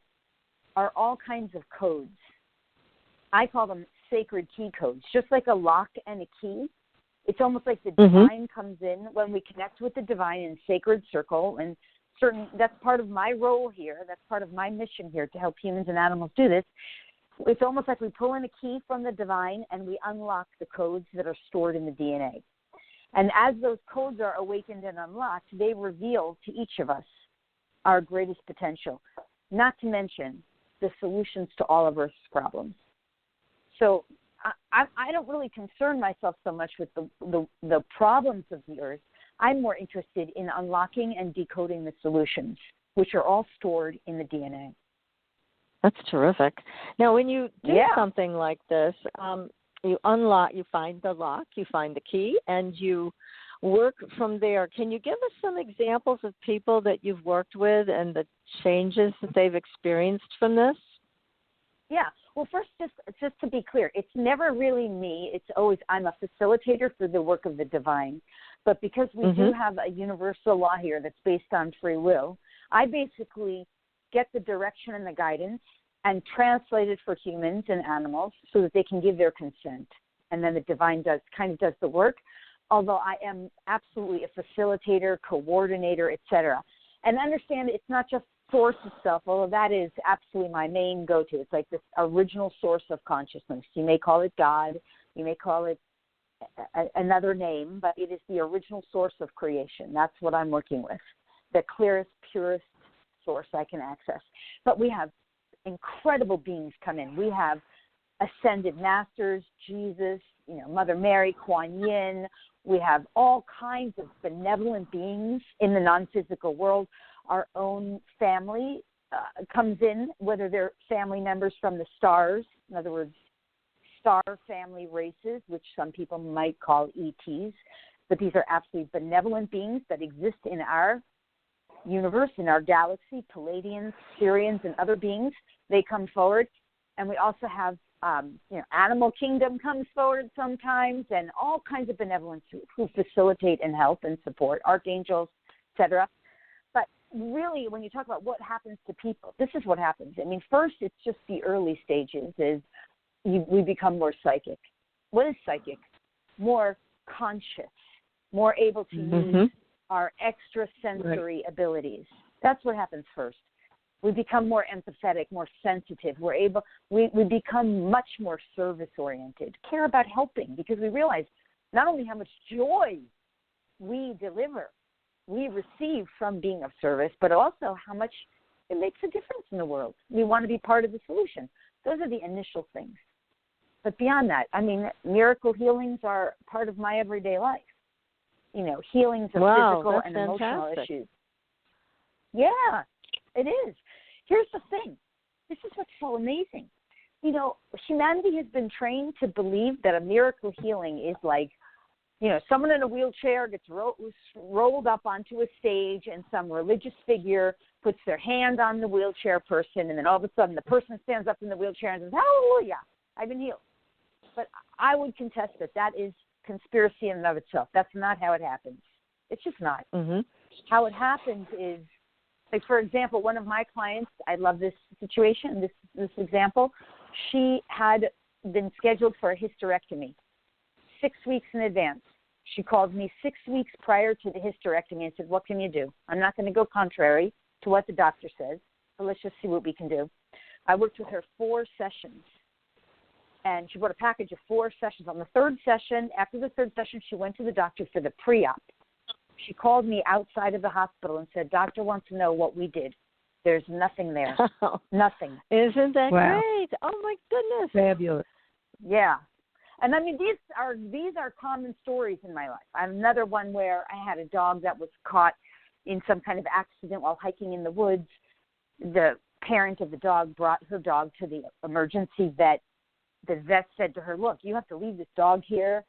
are all kinds of codes. I call them sacred key codes, just like a lock and a key. It's almost like the divine comes in when we connect with the divine in sacred circle, and that's part of my role here. That's part of my mission here to help humans and animals do this. It's almost like we pull in a key from the divine and we unlock the codes that are stored in the DNA. And as those codes are awakened and unlocked, they reveal to each of us our greatest potential, not to mention the solutions to all of Earth's problems. So I don't really concern myself so much with the problems of the Earth. I'm more interested in unlocking and decoding the solutions, which are all stored in the DNA. That's terrific. Now, when you do something like this, you find the lock, you find the key, and you work from there. Can you give us some examples of people that you've worked with and the changes that they've experienced from this? Yeah. Well, first, just to be clear, it's never really me. It's always I'm a facilitator for the work of the divine. But because we do have a universal law here that's based on free will, I basically get the direction and the guidance and translate it for humans and animals so that they can give their consent. And then the divine does the work, although I am absolutely a facilitator, coordinator, etc. And understand it's not just source itself, although that is absolutely my main go-to. It's like this original source of consciousness. You may call it God, you may call it another name, but it is the original source of creation. That's what I'm working with, the clearest, purest source I can access. But we have incredible beings come in. We have ascended masters, Jesus, Mother Mary, Kuan Yin. We have all kinds of benevolent beings in the non-physical world. Our own family comes in, whether they're family members from the stars, in other words, star family races, which some people might call ETs, but these are absolutely benevolent beings that exist in our universe, in our galaxy, Palladians, Syrians, and other beings. They come forward, and we also have, animal kingdom comes forward sometimes, and all kinds of benevolence who facilitate and help and support, archangels, etc. But really, when you talk about what happens to people, this is what happens. I mean, first, it's just the early stages is we become more psychic. What is psychic? More conscious, more able to use our extrasensory abilities. That's what happens first. We become more empathetic, more sensitive. We become much more service-oriented, care about helping, because we realize not only how much joy we deliver, we receive from being of service, but also how much it makes a difference in the world. We want to be part of the solution. Those are the initial things. But beyond that, I mean, miracle healings are part of my everyday life. Healings of physical and emotional issues. Yeah, it is. Here's the thing. This is what's so amazing. Humanity has been trained to believe that a miracle healing is like, someone in a wheelchair gets rolled up onto a stage and some religious figure puts their hand on the wheelchair person, and then all of a sudden the person stands up in the wheelchair and says, "Hallelujah, I've been healed." But I would contest that is conspiracy in and of itself. That's not how it happens. It's just not. How it happens is, like, for example, one of my clients, I love this situation, this example, she had been scheduled for a hysterectomy 6 weeks in advance. She called me 6 weeks prior to the hysterectomy and said, "What can you do? I'm not going to go contrary to what the doctor says, but let's just see what we can do." I worked with her 4 sessions. And she brought a package of 4 sessions. On the 3rd session, after the 3rd session, she went to the doctor for the pre-op. She called me outside of the hospital and said, "Doctor wants to know what we did. There's nothing there. Nothing." Isn't that great? Oh, my goodness. Fabulous. Yeah. And, I mean, these are common stories in my life. I have another one where I had a dog that was caught in some kind of accident while hiking in the woods. The parent of the dog brought her dog to the emergency vet. The vet said to her, "Look, you have to leave this dog here.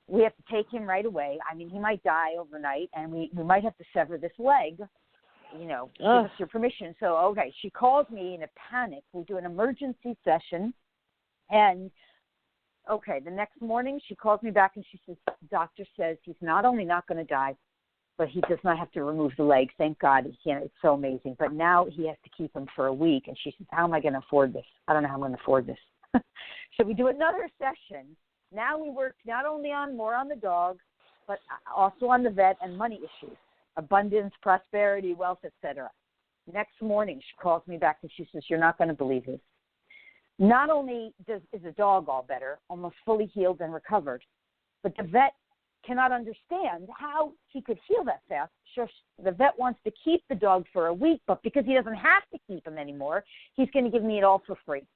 We have to take him right away. I mean, he might die overnight, and we might have to sever this leg. Give us your permission." So, okay, she calls me in a panic. We do an emergency session, and, okay, the next morning she calls me back, and she says, "Doctor says he's not only not going to die, but he does not have to remove the leg. Thank God. It's so amazing. But now he has to keep him for a week." And she says, "How am I going to afford this? I don't know how I'm going to afford this." So we do another session. Now we work not only more on the dog, but also on the vet and money issues, abundance, prosperity, wealth, etc. Next morning, she calls me back and she says, "You're not going to believe this. Not only is the dog all better, almost fully healed and recovered, but the vet cannot understand how he could heal that fast. So the vet wants to keep the dog for a week, but because he doesn't have to keep him anymore, he's going to give me it all for free.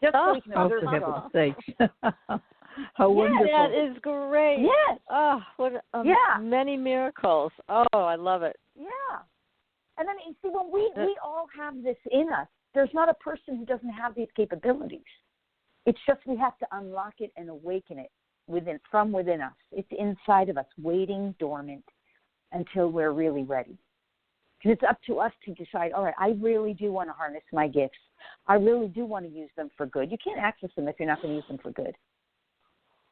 Just so we can observe the dog." How wonderful. That is great. Yes. Oh, what many miracles. Oh, I love it. Yeah. And then, you see, when we all have this in us, there's not a person who doesn't have these capabilities. It's just we have to unlock it and awaken it from within us. It's inside of us, waiting dormant until we're really ready. Because it's up to us to decide, all right, I really do want to harness my gifts. I really do want to use them for good. You can't access them if you're not going to use them for good.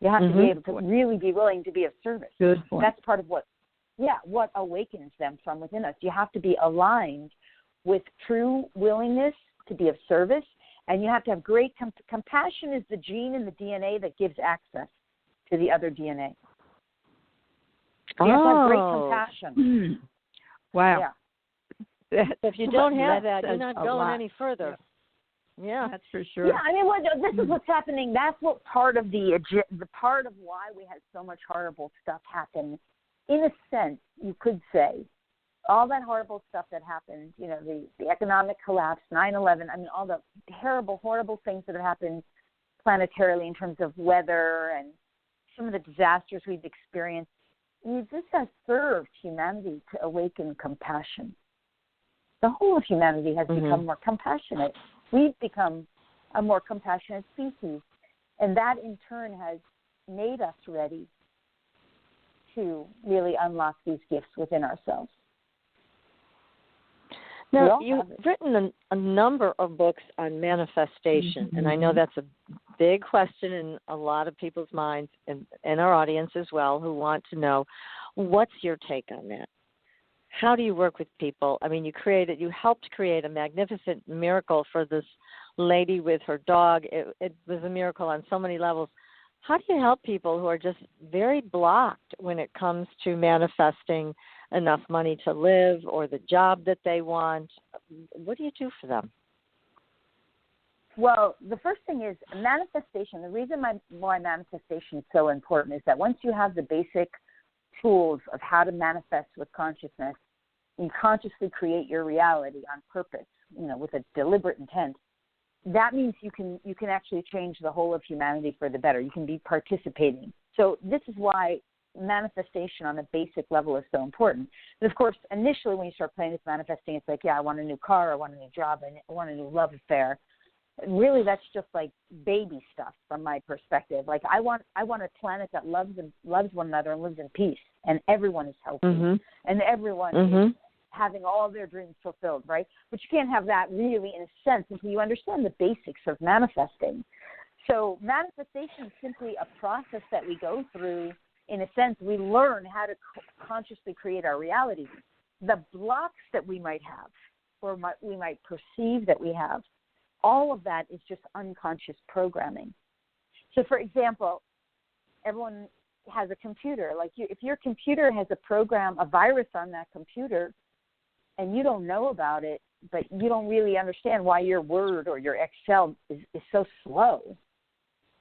You have to be able to really be willing to be of service. Good point. That's part of what awakens them from within us. You have to be aligned with true willingness to be of service, and you have to have great compassion is the gene in the DNA that gives access to the other DNA. You have to have great compassion. Wow. Yeah. So if you don't have that, you're not going any further. Yeah, that's for sure. Yeah, I mean, this is what's happening. That's what part of the part of why we had so much horrible stuff happen. In a sense, you could say, all that horrible stuff that happened, you know, the economic collapse, 9/11, I mean, all the terrible, horrible things that have happened planetarily in terms of weather and some of the disasters we've experienced, this has served humanity to awaken compassion. The whole of humanity has become more compassionate. We've become a more compassionate species, and that in turn has made us ready to really unlock these gifts within ourselves. Now, you've written a number of books on manifestation, and I know that's a big question in a lot of people's minds and our audience as well, who want to know, what's your take on that? How do you work with people? I mean, you helped create a magnificent miracle for this lady with her dog. It was a miracle on so many levels. How do you help people who are just very blocked when it comes to manifesting enough money to live or the job that they want? What do you do for them? Well, the first thing is manifestation. The reason why manifestation is so important is that once you have the basic tools of how to manifest with consciousness, you consciously create your reality on purpose, you know, with a deliberate intent. That means you can actually change the whole of humanity for the better. You can be participating. So this is why manifestation on a basic level is so important. But of course, initially when you start playing with manifesting, it's like, yeah, I want a new car, I want a new job, I want a new love affair. Really, that's just like baby stuff from my perspective. Like I want a planet that loves one another and lives in peace, and everyone is healthy, and everyone is having all their dreams fulfilled, right? But you can't have that really in a sense until you understand the basics of manifesting. So manifestation is simply a process that we go through. In a sense, we learn how to consciously create our reality. The blocks that we might have, or we might perceive that we have, all of that is just unconscious programming. So, for example, everyone has a computer. Like if your computer has a virus on that computer, and you don't know about it, but you don't really understand why your Word or your Excel is so slow.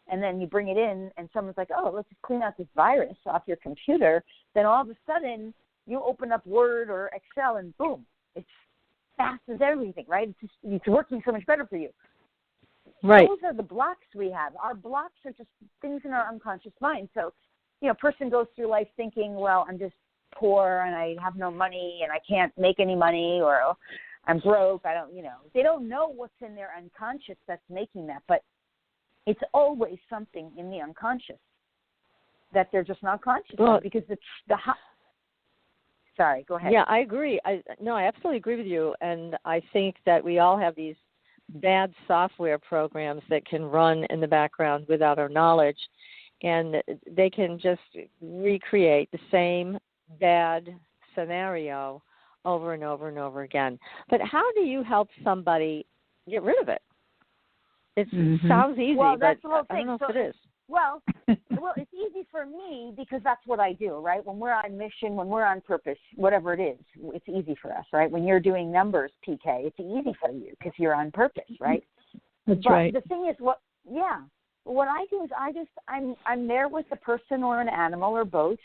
And then you bring it in, and someone's like, oh, let's just clean out this virus off your computer. Then all of a sudden, you open up Word or Excel, and boom, it's fast as everything, right? It's working so much better for you. Right. Those are the blocks we have. Our blocks are just things in our unconscious mind. So, you know, a person goes through life thinking, well, I'm just poor and I have no money and I can't make any money, or I'm broke. They don't know what's in their unconscious that's making that. But it's always something in the unconscious that they're just not conscious of, because Sorry, go ahead. Yeah, I agree. I absolutely agree with you. And I think that we all have these bad software programs that can run in the background without our knowledge, and they can just recreate the same bad scenario over and over and over again. But how do you help somebody get rid of it? It sounds easy, well, that's but the whole thing. I don't know if it is. Well, it's easy for me because that's what I do, right? When we're on mission, when we're on purpose, whatever it is, it's easy for us, right? When you're doing numbers, PK, it's easy for you because you're on purpose, right? That's but right. The thing is, what I do is I'm there with the person or an animal or both,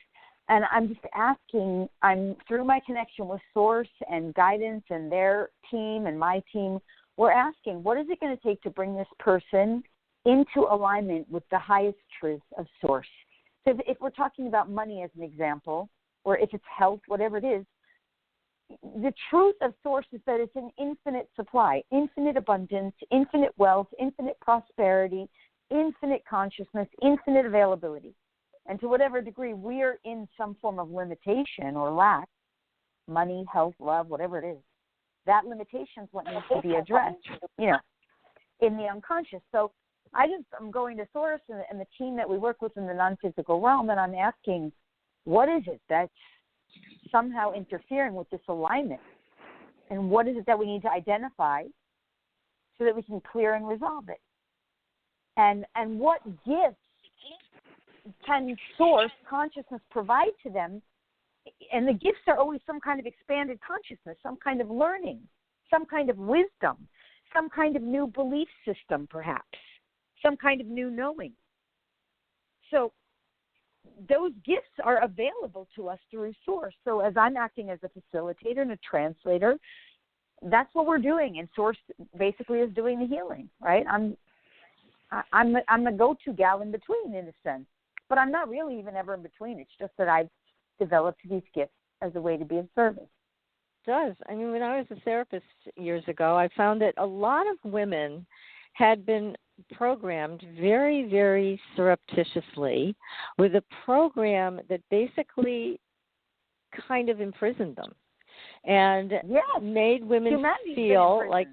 and I'm just asking, I'm through my connection with Source and guidance and their team and my team, we're asking, what is it going to take to bring this person into alignment with the highest truth of Source? So if we're talking about money as an example, or if it's health, whatever it is, the truth of Source is that it's an infinite supply, infinite abundance, infinite wealth, infinite prosperity, infinite consciousness, infinite availability. And to whatever degree we are in some form of limitation or lack, money, health, love, whatever it is, that limitation is what needs to be addressed, in the unconscious. So I'm going to Source and the team that we work with in the non-physical realm, and I'm asking, what is it that's somehow interfering with this alignment? And what is it that we need to identify so that we can clear and resolve it? And what gifts can Source consciousness provide to them? And the gifts are always some kind of expanded consciousness, some kind of learning, some kind of wisdom, some kind of new belief system, perhaps, some kind of new knowing. So those gifts are available to us through Source. So as I'm acting as a facilitator and a translator, that's what we're doing. And Source basically is doing the healing, right? I'm the go-to gal in between, in a sense. But I'm not really even ever in between. It's just that I've developed these gifts as a way to be of service. It does. I mean, when I was a therapist years ago, I found that a lot of women had been programmed very, very surreptitiously with a program that basically kind of imprisoned them and made women feel like,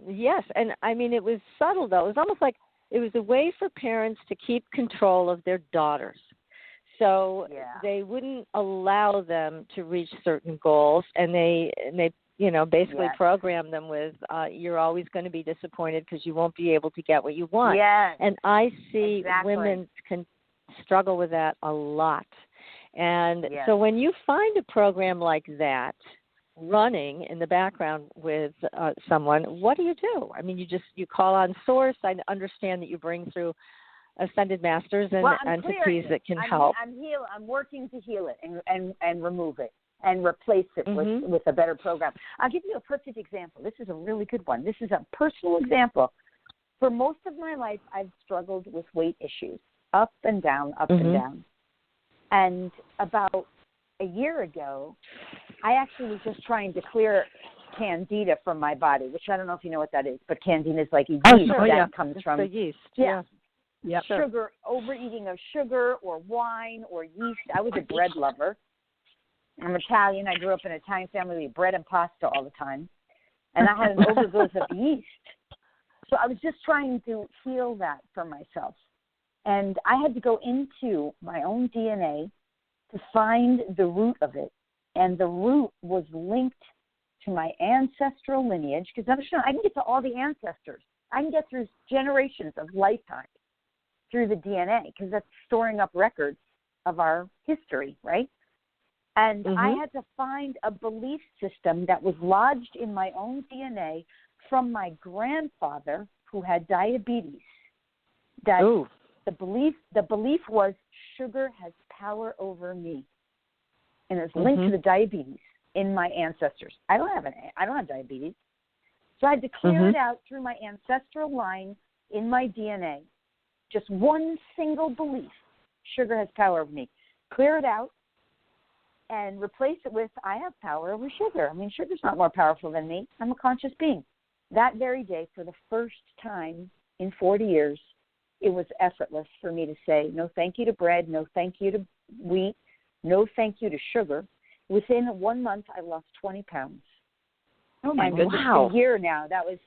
yes. And I mean, it was subtle, though. It was almost like it was a way for parents to keep control of their daughters. So they wouldn't allow them to reach certain goals, and they basically program them with, you're always going to be disappointed because you won't be able to get what you want. Yes. And I see women can struggle with that a lot. And so when you find a program like that running in the background with someone, what do? I mean, you call on Source. I understand that you bring through ascended masters and entities that can help. I'm working to heal it and remove it and replace it with a better program. I'll give you a perfect example. This is a really good one. This is a personal example. For most of my life, I've struggled with weight issues, up and down, up and down. And about a year ago, I actually was just trying to clear candida from my body, which I don't know if you know what that is, but candida is like a yeast that comes from the yeast. Yeah, sugar, overeating of sugar or wine or yeast. I was a bread lover. I'm Italian. I grew up in an Italian family. We ate bread and pasta all the time. And I had an overdose of yeast. So I was just trying to heal that for myself. And I had to go into my own DNA to find the root of it. And the root was linked to my ancestral lineage. Because understand, I can get to all the ancestors. I can get through generations of lifetimes through the DNA, because that's storing up records of our history, right? And I had to find a belief system that was lodged in my own DNA from my grandfather who had diabetes. That the belief was sugar has power over me, and it's linked to the diabetes in my ancestors. I don't have diabetes, so I had to clear it out through my ancestral line in my DNA. Just one single belief, sugar has power over me. Clear it out and replace it with, I have power over sugar. I mean, sugar's not more powerful than me. I'm a conscious being. That very day, for the first time in 40 years, it was effortless for me to say, no thank you to bread, no thank you to wheat, no thank you to sugar. Within 1 month, I lost 20 pounds. Oh, my goodness. Wow. A year now, that was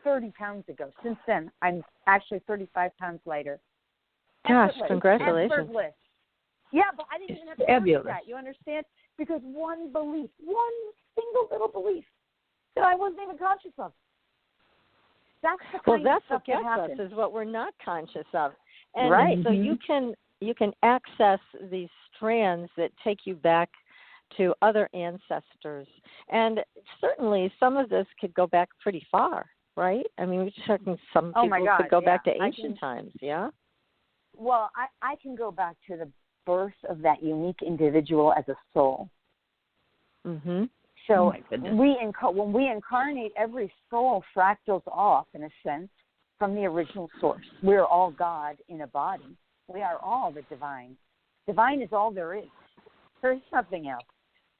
30 pounds ago. Since then, I'm actually 35 pounds lighter. Gosh, congratulations. Effortless. Yeah, but I didn't even have to do that. You understand? Because one belief, one single little belief that I wasn't even conscious of. That's the kind of stuff that happens. Us is what we're not conscious of. And so you can access these strands that take you back to other ancestors. And certainly some of this could go back pretty far, right? I mean, we're talking some people could go back to ancient times, yeah? Well, I can go back to the birth of that unique individual as a soul. So when we incarnate, every soul fractals off, in a sense, from the original source. We're all God in a body. We are all the divine. Divine is all there is. There is nothing else.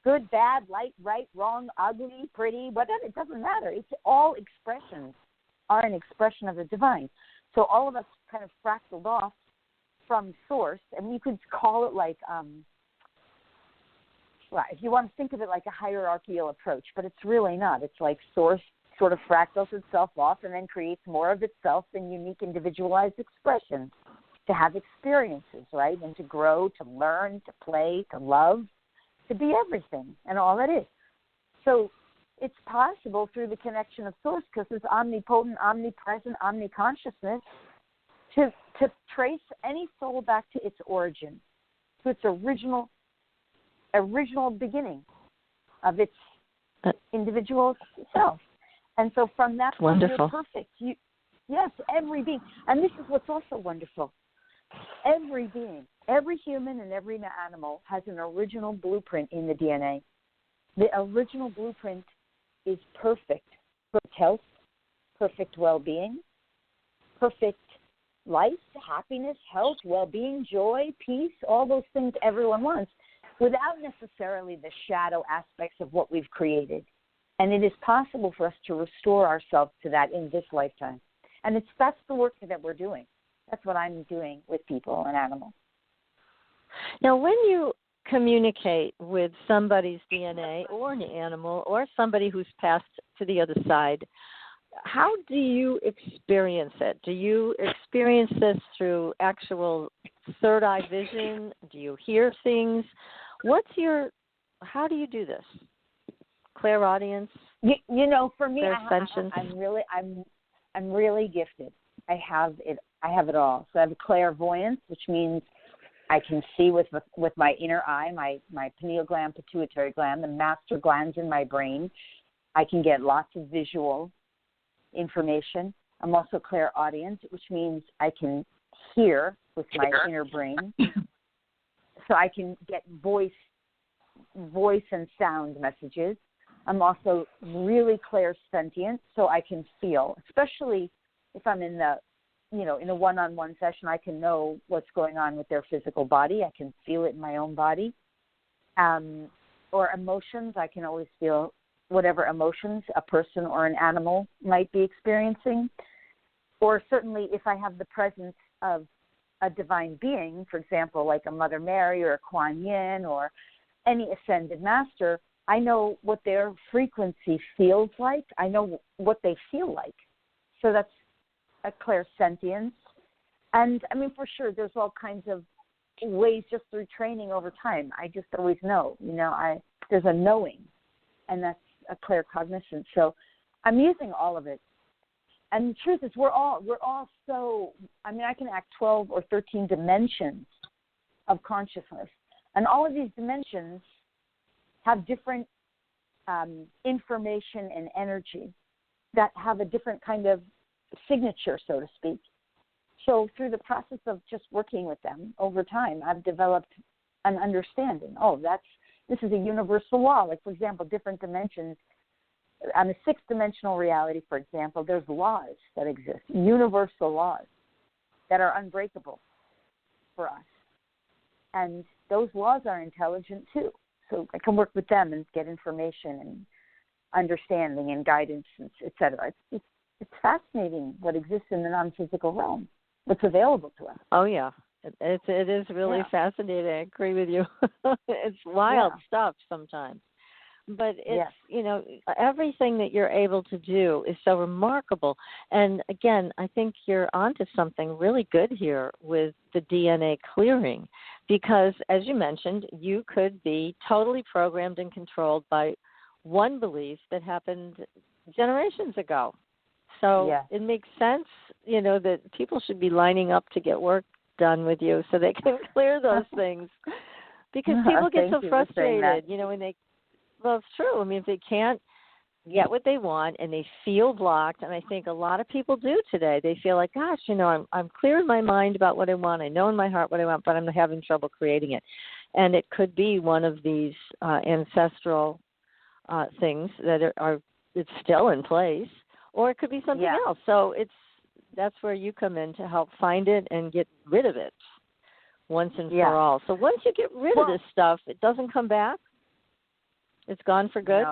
good, bad, light, right, wrong, ugly, pretty, whatever. It doesn't matter. It's all expressions are an expression of the divine. So all of us kind of fractaled off from source, and you could call it like, well, if you want to think of it like a hierarchical approach, but it's really not. It's like source sort of fractals itself off and then creates more of itself in unique individualized expressions to have experiences, right, and to grow, to learn, to play, to love, to be everything and all that is. So it's possible through the connection of source, because it's omnipotent, omnipresent, omniconsciousness, to trace any soul back to its origin, to its original beginning of its individual self. And so from that point, you're perfect. Yes, every being. And this is what's also wonderful. Every being, every human and every animal has an original blueprint in the DNA. The original blueprint is perfect. Perfect health, perfect well-being, perfect life, happiness, health, well-being, joy, peace, all those things everyone wants, without necessarily the shadow aspects of what we've created. And it is possible for us to restore ourselves to that in this lifetime. And that's the work that we're doing. That's what I'm doing with people and animals. Now, when you communicate with somebody's DNA or an animal or somebody who's passed to the other side, how do you experience it? Do you experience this through actual third eye vision? Do you hear things? How do you do this? Clairaudience? You know, for me, I'm really gifted. I have it all. So I have clairvoyance, which means I can see with my inner eye, my pineal gland, pituitary gland, the master glands in my brain. I can get lots of visual information. I'm also clairaudience, which means I can hear with my inner brain. So I can get voice and sound messages. I'm also really clairsentient, so I can feel, especially if I'm in a one-on-one session, I can know what's going on with their physical body. I can feel it in my own body. Or emotions, I can always feel whatever emotions a person or an animal might be experiencing. Or certainly if I have the presence of a divine being, for example, like a Mother Mary or a Kuan Yin or any ascended master, I know what their frequency feels like. I know what they feel like. So that's a clairsentience. And, I mean, for sure, there's all kinds of ways just through training over time. I just always know, there's a knowing, and that's a claircognizance. So I'm using all of it. And the truth is we're all so, I can act 12 or 13 dimensions of consciousness. And all of these dimensions have different information and energy that have a different kind of signature, so to speak. So through the process of just working with them over time, I've developed an understanding. This is a universal law. Like, for example, different dimensions. On a six-dimensional reality, for example, there's laws that exist, universal laws that are unbreakable for us. And those laws are intelligent, too. So I can work with them and get information and understanding and guidance, et cetera. It's fascinating what exists in the non-physical realm, what's available to us. Oh, yeah. It is really fascinating. I agree with you. It's wild stuff sometimes. But it's, everything that you're able to do is so remarkable. And, again, I think you're onto something really good here with the DNA clearing because, as you mentioned, you could be totally programmed and controlled by one belief that happened generations ago. So it makes sense, that people should be lining up to get work done with you so they can clear those things. Because people get so frustrated, when they... Well, it's true. I mean, if they can't get what they want and they feel blocked, and I think a lot of people do today, they feel like, gosh, I'm clear in my mind about what I want. I know in my heart what I want, but I'm having trouble creating it. And it could be one of these ancestral things that it's still in place, or it could be something else. So that's where you come in to help find it and get rid of it once and for all. So once you get rid of this stuff, it doesn't come back? It's gone for good?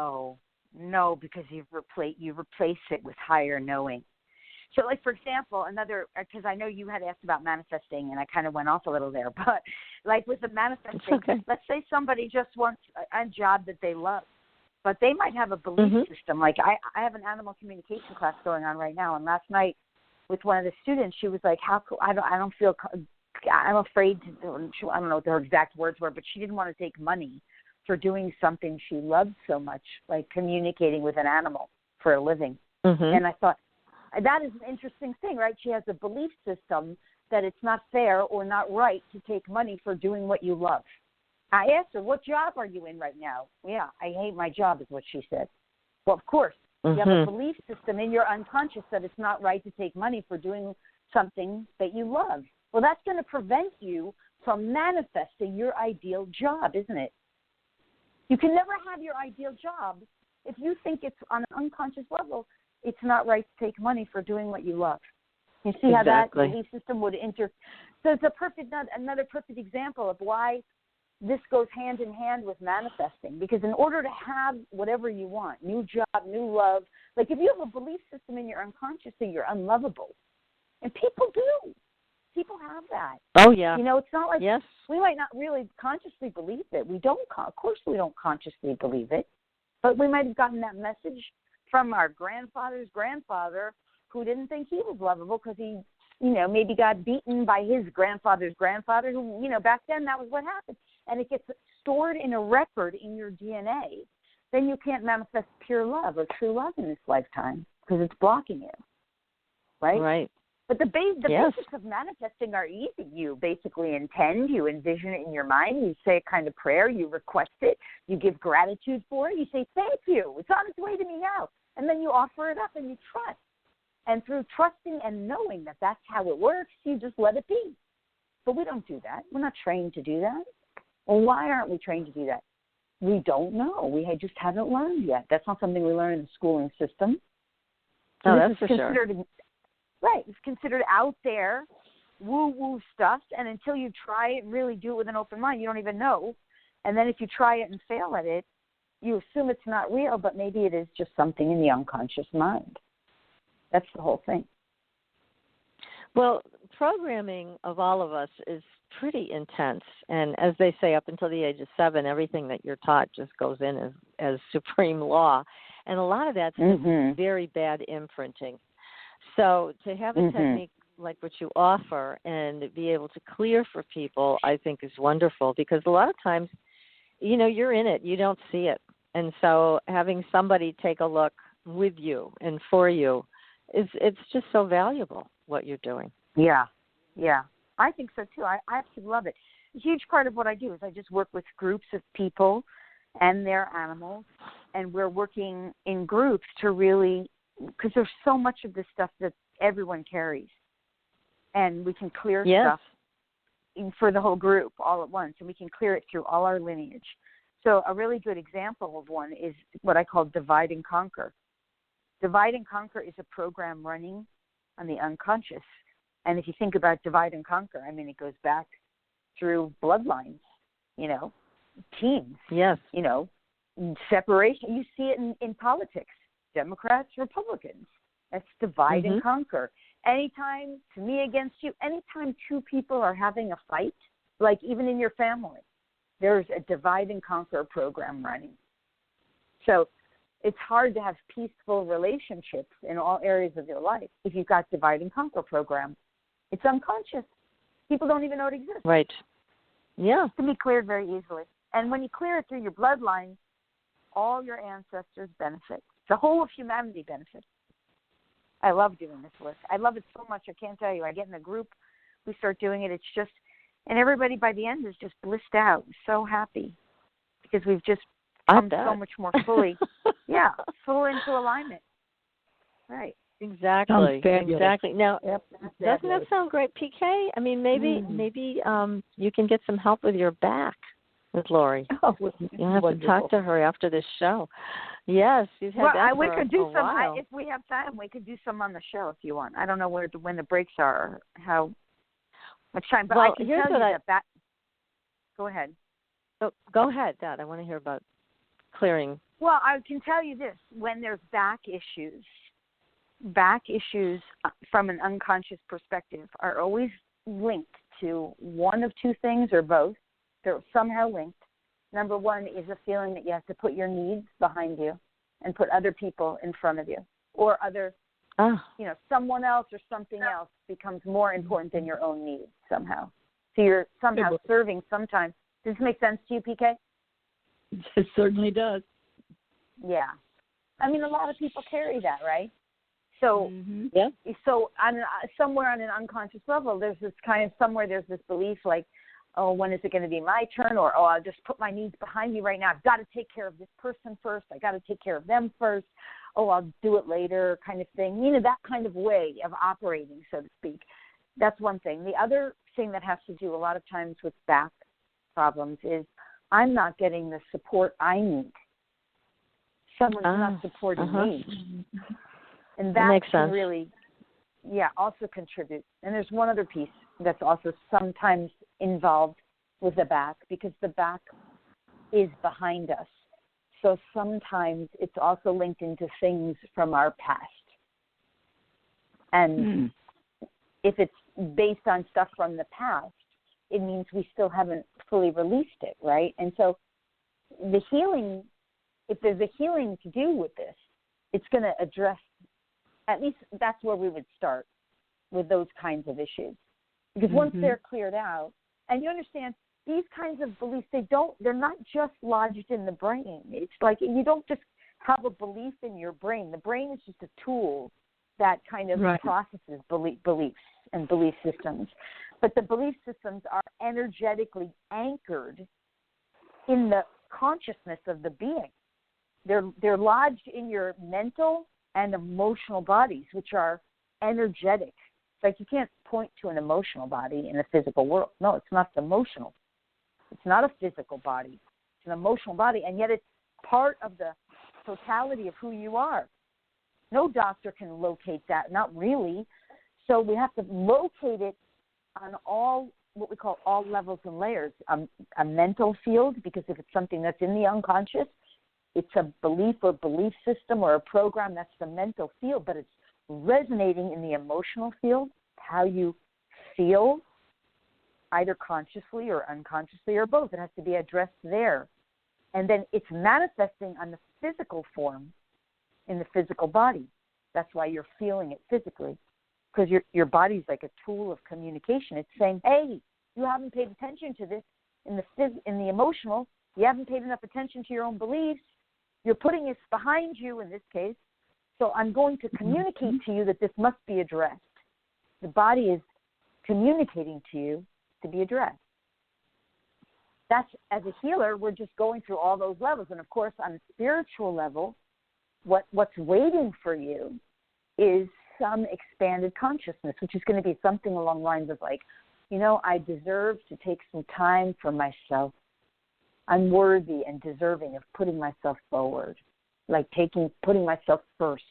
No, because you replace it with higher knowing. So, like, for example, because I know you had asked about manifesting, and I kind of went off a little there, but, like, with the manifesting, let's say somebody just wants a job that they love, but they might have a belief system. Like, I have an animal communication class going on right now, and last night with one of the students, she was like, I'm afraid to, I don't know what her exact words were, but she didn't want to take money for doing something she loved so much, like communicating with an animal for a living. And I thought, that is an interesting thing, right? She has a belief system that it's not fair or not right to take money for doing what you love. I asked her, what job are you in right now? Yeah, I hate my job is what she said. Well, of course, you have a belief system in your unconscious that it's not right to take money for doing something that you love. Well, that's going to prevent you from manifesting your ideal job, isn't it? You can never have your ideal job if you think it's on an unconscious level. It's not right to take money for doing what you love. You see how that belief system would So it's another perfect example of why this goes hand in hand with manifesting. Because in order to have whatever you want, new job, new love, like if you have a belief system in your unconscious that you're unlovable, and people do. People have that. Oh, yeah. You know, it's not like we might not really consciously believe it. Of course we don't consciously believe it. But we might have gotten that message from our grandfather's grandfather who didn't think he was lovable because he, maybe got beaten by his grandfather's grandfather who, back then that was what happened. And it gets stored in a record in your DNA. Then you can't manifest pure love or true love in this lifetime because it's blocking you. Right? Right. But the basics of manifesting are easy. You basically intend, you envision it in your mind, you say a kind of prayer, you request it, you give gratitude for it, you say thank you, it's on its way to me now. And then you offer it up and you trust. And through trusting and knowing that that's how it works, you just let it be. But we don't do that. We're not trained to do that. Well, why aren't we trained to do that? We don't know. We just haven't learned yet. That's not something we learn in the schooling system. No, that's for sure. Right. It's considered out there, woo-woo stuff, and until you try it and really do it with an open mind, you don't even know. And then if you try it and fail at it, you assume it's not real, but maybe it is just something in the unconscious mind. That's the whole thing. Well, programming of all of us is pretty intense. And as they say, up until the age of 7, everything that you're taught just goes in as supreme law. And a lot of that's very bad imprinting. So to have a technique like what you offer and be able to clear for people, I think is wonderful because a lot of times, you're in it, you don't see it. And so having somebody take a look with you and for you, it's just so valuable what you're doing. Yeah. I think so too. I absolutely love it. A huge part of what I do is I just work with groups of people and their animals, and we're working in groups to really, because there's so much of this stuff that everyone carries, and we can clear stuff for the whole group all at once, and we can clear it through all our lineage. So a really good example of one is what I call divide and conquer. Divide and conquer is a program running on the unconscious. And if you think about divide and conquer, it goes back through bloodlines, teams, separation. You see it in politics, Democrats, Republicans. That's divide and conquer. Anytime, it's me against you, anytime two people are having a fight, like even in your family, there's a divide and conquer program running. So it's hard to have peaceful relationships in all areas of your life if you've got divide and conquer program. It's unconscious. People don't even know it exists. Right. Yeah. It can be cleared very easily. And when you clear it through your bloodline, all your ancestors benefit. The whole of humanity benefits. I love doing this work. I love it so much. I can't tell you. I get in a group. We start doing it. It's just, and everybody by the end is just blissed out, so happy because we've just come so much more fully. Full into alignment. Right. Exactly. Now, doesn't that sound great, PK? Maybe you can get some help with your back with Lori. You'll have to talk to her after this show. Yes, you've had that for a while. If we have time, we could do some on the show if you want. I don't know when the breaks are, how much time, but I can tell you that. Go ahead. Oh, go ahead, Dad. I want to hear about clearing? Well, I can tell you this. When there's back issues from an unconscious perspective are always linked to one of two things or both. They're somehow linked. Number one is a feeling that you have to put your needs behind you and put other people in front of you, or someone else or something else becomes more important than your own needs somehow. So you're somehow serving sometimes. Does this make sense to you, PK? It certainly does. Yeah. I mean, a lot of people carry that, right? So, So somewhere on an unconscious level, there's this belief like, oh, when is it going to be my turn? Or, oh, I'll just put my needs behind me right now. I've got to take care of this person first. I got to take care of them first. Oh, I'll do it later kind of thing. That kind of way of operating, so to speak. That's one thing. The other thing that has to do a lot of times with back problems is I'm not getting the support I need. Someone's not supporting me. And that makes can sense. really, also contribute. And there's one other piece that's also sometimes involved with the back, because the back is behind us. So sometimes it's also linked into things from our past. And if it's based on stuff from the past, it means we still haven't fully released it, right? And so the healing, if there's a healing to do with this, it's going to address, at least that's where we would start with those kinds of issues. Because once they're cleared out, and you understand, these kinds of beliefs, they're not just lodged in the brain. It's like you don't just have a belief in your brain. The brain is just a tool that kind of processes beliefs and belief systems. But the belief systems are energetically anchored in the consciousness of the being. They're lodged in your mental and emotional bodies, which are energetic. It's like you can't point to an emotional body in the physical world. No, it's not emotional. It's not a physical body. It's an emotional body, and yet it's part of the totality of who you are. No doctor can locate that, not really. So we have to locate it on all, what we call all levels and layers. A mental field, because if it's something that's in the unconscious, it's a belief or belief system or a program, that's the mental field, but it's resonating in the emotional field, how you feel, either consciously or unconsciously or both. It has to be addressed there. And then it's manifesting on the physical form in the physical body. That's why you're feeling it physically, because your body's like a tool of communication. It's saying, hey, you haven't paid attention to this in the emotional. You haven't paid enough attention to your own beliefs. You're putting this behind you in this case. So I'm going to communicate to you that this must be addressed. The body is communicating to you to be addressed. That's, as a healer, we're just going through all those levels. And, of course, on a spiritual level, what's waiting for you is some expanded consciousness, which is going to be something along the lines of like, I deserve to take some time for myself. I'm worthy and deserving of putting myself forward, like putting myself first.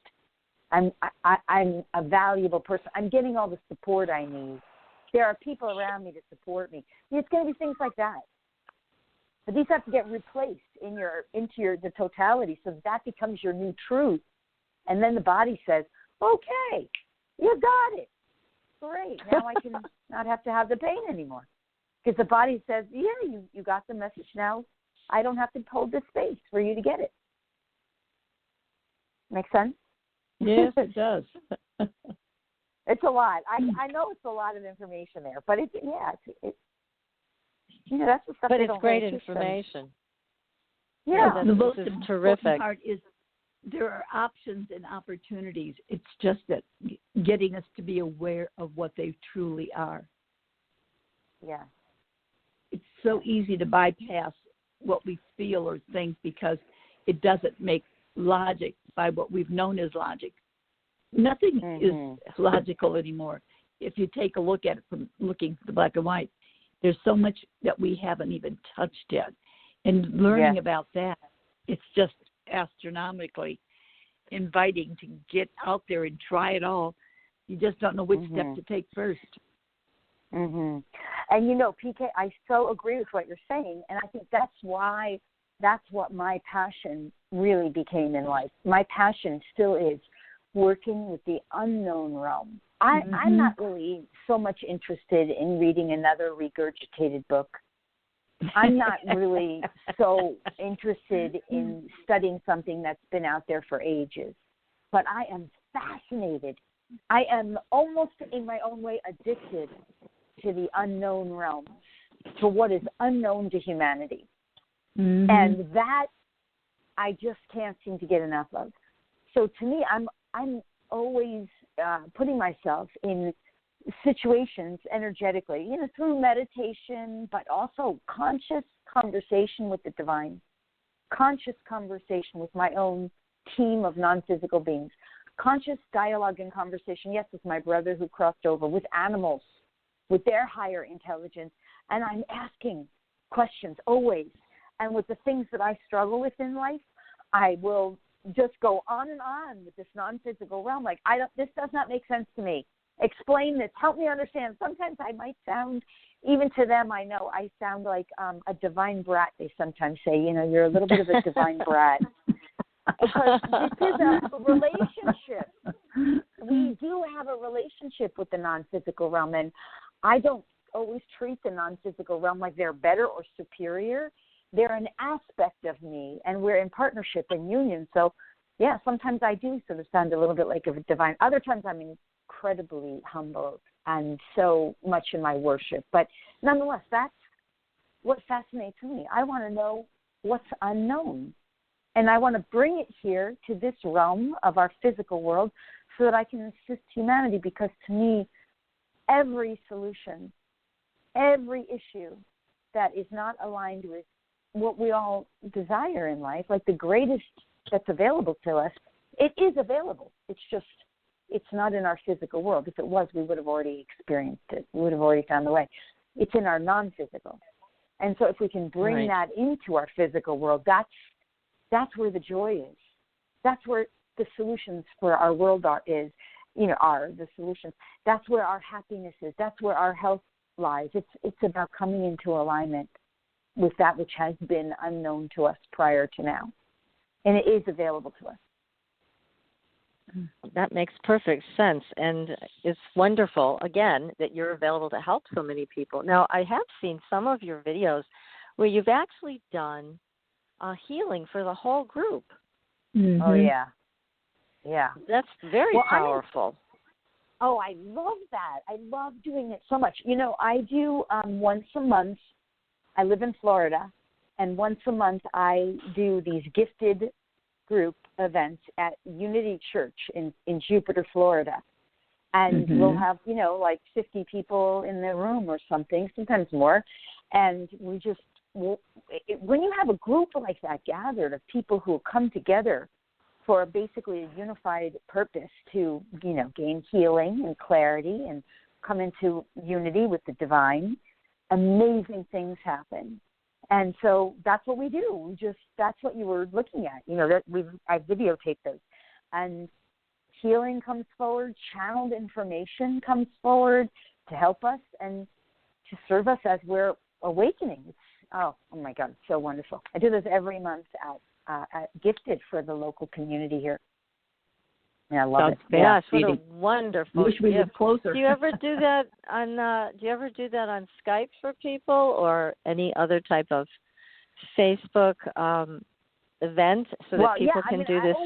I'm a valuable person. I'm getting all the support I need. There are people around me to support me. It's going to be things like that. But these have to get replaced into the totality, so that becomes your new truth. And then the body says, okay, you got it. Great. Now I can not have to have the pain anymore. Because the body says, yeah, you got the message now. I don't have to hold this space for you to get it. Make sense? Yes, it does. It's a lot. I know it's a lot of information there, but it's that's the stuff. But it's great information. Yeah, the most terrific part is there are options and opportunities. It's just that getting us to be aware of what they truly are. Yeah. It's so easy to bypass what we feel or think because it doesn't make logic by what we've known as logic. Nothing is logical anymore. If you take a look at it from looking at the black and white, there's so much that we haven't even touched yet. And learning about that, it's just astronomically inviting to get out there and try it all. You just don't know which step to take first. And PK, I so agree with what you're saying, and I think that's why that's what my passion really became in life. My passion still is working with the unknown realm. I'm not really so much interested in reading another regurgitated book. I'm not really so interested in studying something that's been out there for ages. But I am fascinated. I am almost in my own way addicted to the unknown realms, to what is unknown to humanity. And that I just can't seem to get enough of. So to me, I'm always putting myself in situations energetically, through meditation, but also conscious conversation with the divine, conscious conversation with my own team of non-physical beings, conscious dialogue and conversation, yes, with my brother who crossed over, with animals, with their higher intelligence. And I'm asking questions always. And with the things that I struggle with in life, I will just go on and on with this non-physical realm. Like, this does not make sense to me. Explain this. Help me understand. Sometimes I might sound, even to them, I know I sound like a divine brat. They sometimes say, you're a little bit of a divine brat. Because this is a relationship. We do have a relationship with the non-physical realm, and I don't always treat the non-physical realm like they're better or superior. They're an aspect of me, and we're in partnership and union. So, yeah, sometimes I do sort of sound a little bit like a divine. Other times I'm incredibly humble and so much in my worship. But nonetheless, that's what fascinates me. I want to know what's unknown. And I want to bring it here to this realm of our physical world so that I can assist humanity, because to me, every solution, every issue that is not aligned with what we all desire in life, like the greatest that's available to us, it is available. It's just, it's not in our physical world. If it was, we would have already experienced it. We would have already found the way. It's in our non-physical. And so if we can bring that into our physical world, that's where the joy is. That's where the solutions for our world are the solutions. That's where our happiness is. That's where our health lies. It's about coming into alignment with that which has been unknown to us prior to now. And it is available to us. That makes perfect sense. And it's wonderful, again, that you're available to help so many people. Now, I have seen some of your videos where you've actually done healing for the whole group. Oh, yeah. Yeah. That's very powerful. I love that. I love doing it so much. I do once a month. I live in Florida, and once a month I do these gifted group events at Unity Church in Jupiter, Florida. And we'll have, like 50 people in the room or something, sometimes more. And we just, when you have a group like that gathered of people who come together for basically a unified purpose to, gain healing and clarity and come into unity with the divine, amazing things happen. And so that's what we do. That's what you were looking at. I videotaped those. And healing comes forward, channeled information comes forward to help us and to serve us as we're awakening. Oh my God, it's so wonderful. I do this every month at Gifted for the local community here. Yeah, I love it. Yes, what a wonderful Wish we lived closer. Do you ever do that on Skype for people or any other type of Facebook event so that people can do this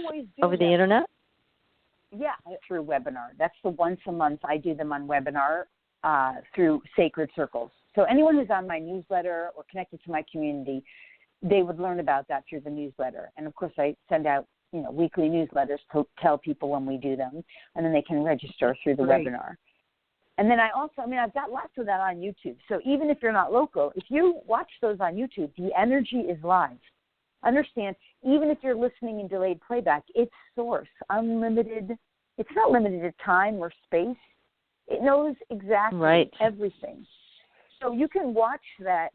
over the internet? Yeah, through webinar. That's the once a month. I do them on webinar through Sacred Circles. So anyone who's on my newsletter or connected to my community, they would learn about that through the newsletter. And of course, I send out weekly newsletters to tell people when we do them, and then they can register through the webinar. And then I've got lots of that on YouTube. So even if you're not local, if you watch those on YouTube, the energy is live. Understand, even if you're listening in delayed playback, it's source, unlimited. It's not limited to time or space. It knows exactly everything. So you can watch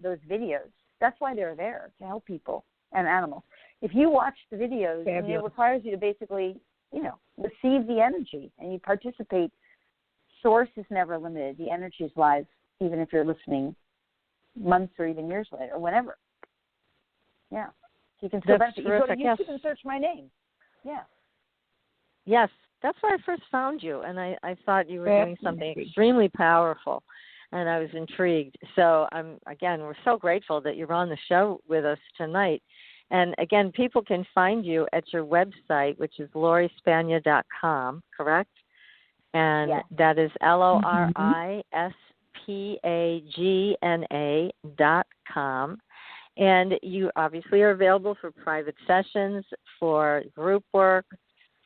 those videos. That's why they're there, to help people and animals. If you watch the videos, it requires you to basically, receive the energy and you participate. Source is never limited. The energy is live, even if you're listening months or even years later, or whenever. Yeah. So you can still That's benefit. You go to terrific, YouTube yes. and search my name. Yeah. Yes, that's where I first found you, and I thought you were doing something extremely powerful, and I was intrigued. So we're so grateful that you're on the show with us tonight. And again, people can find you at your website, which is lorispagna.com, correct? And that is LORISPAGNA.com. And you obviously are available for private sessions, for group work,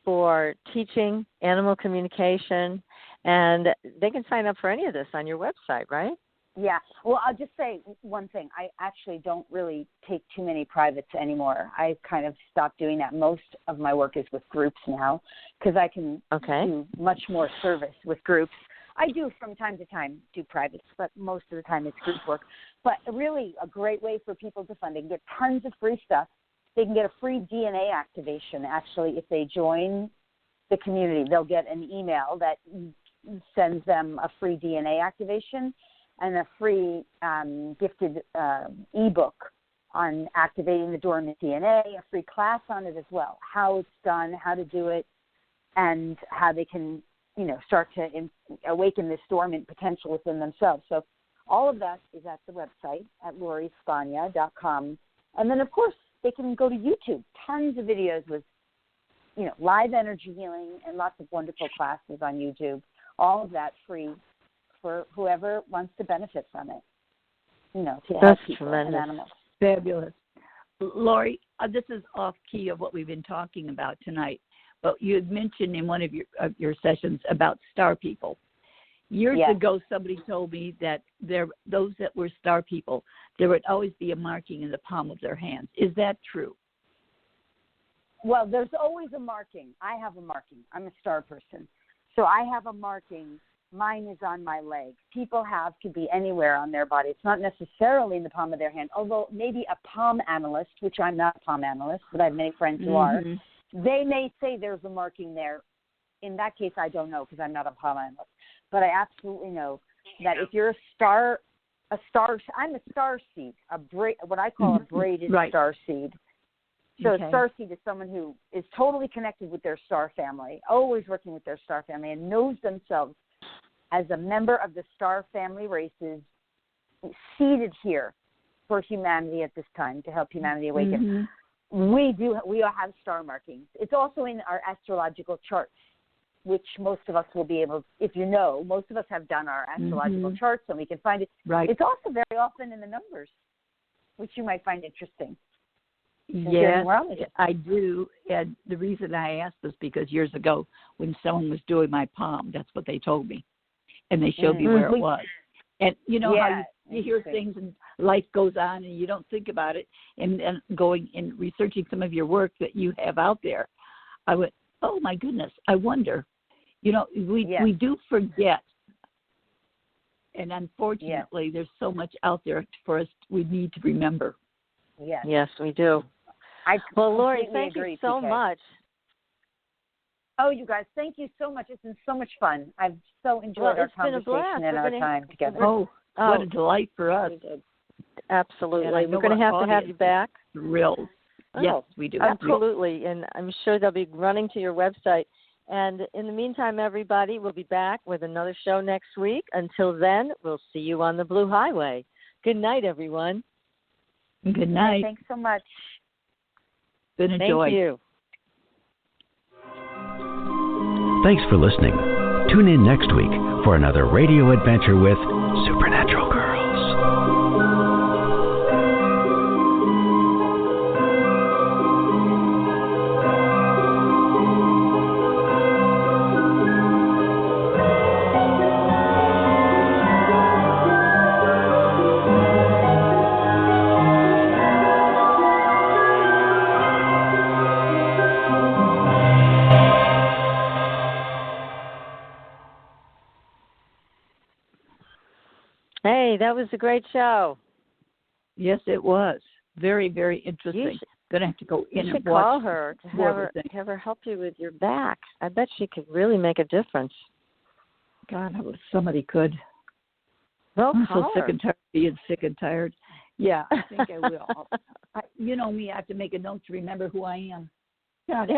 for teaching animal communication, and they can sign up for any of this on your website, right? Yeah. Well, I'll just say one thing. I actually don't really take too many privates anymore. I kind of stopped doing that. Most of my work is with groups now because I can do much more service with groups. I do from time to time do privates, but most of the time it's group work. But really a great way for people to fund. They can get tons of free stuff. They can get a free DNA activation, actually, if they join the community. They'll get an email that sends them a free DNA activation and a free gifted ebook on activating the dormant DNA, a free class on it as well, how it's done, how to do it, and how they can, start to awaken this dormant potential within themselves. So all of that is at the website at lorispagna.com. And then, of course, they can go to YouTube. Tons of videos with, live energy healing and lots of wonderful classes on YouTube. All of that free for whoever wants to benefit from it, to help people and animals. Fabulous. Lori, this is off key of what we've been talking about tonight, but you had mentioned in one of your sessions about star people. Years ago, somebody told me that those that were star people, there would always be a marking in the palm of their hands. Is that true? Well, there's always a marking. I have a marking. I'm a star person. So I have a marking. Mine is on my leg. People could be anywhere on their body. It's not necessarily in the palm of their hand, although maybe a palm analyst, which I'm not a palm analyst, but I have many friends who are, they may say there's a marking there. In that case, I don't know because I'm not a palm analyst. But I absolutely know that if you're I'm a star seed, what I call a braided star seed. So a star seed is someone who is totally connected with their star family, always working with their star family, and knows themselves as a member of the star family races seated here for humanity at this time to help humanity awaken. We all have star markings. It's also in our astrological charts, which most of us will be able, most of us have done our astrological charts and we can find it. Right. It's also very often in the numbers, which you might find interesting. Yes, I do. And the reason I asked was because years ago when someone was doing my palm, that's what they told me. And they showed me where it was. And how you hear things and life goes on and you don't think about it. And going and researching some of your work that you have out there, I went, oh, my goodness, I wonder. We do forget. And unfortunately, there's so much out there for us we need to remember. Yes, we do. Well, Lori, thank you so much. Oh, you guys, thank you so much. It's been so much fun. I've so enjoyed our conversation and our time together. What a delight for us. Absolutely. We're going to have you back. Thrilled. Yes, we do. Absolutely. And I'm sure they'll be running to your website. And in the meantime, everybody, we'll be back with another show next week. Until then, we'll see you on the Blue Highway. Good night, everyone. Good night. Thanks so much. Been a joy. Thank you. Thanks for listening. Tune in next week for another radio adventure with Supernatural Girls. Hey, that was a great show. Yes, it was. Very, very interesting. Going to have to go in and watch. You should call her to have her help you with your back. I bet she could really make a difference. God, I wish somebody could. Well, I'm so sick and tired of being sick and tired. Yeah, I think I will. You know me, I have to make a note to remember who I am. God,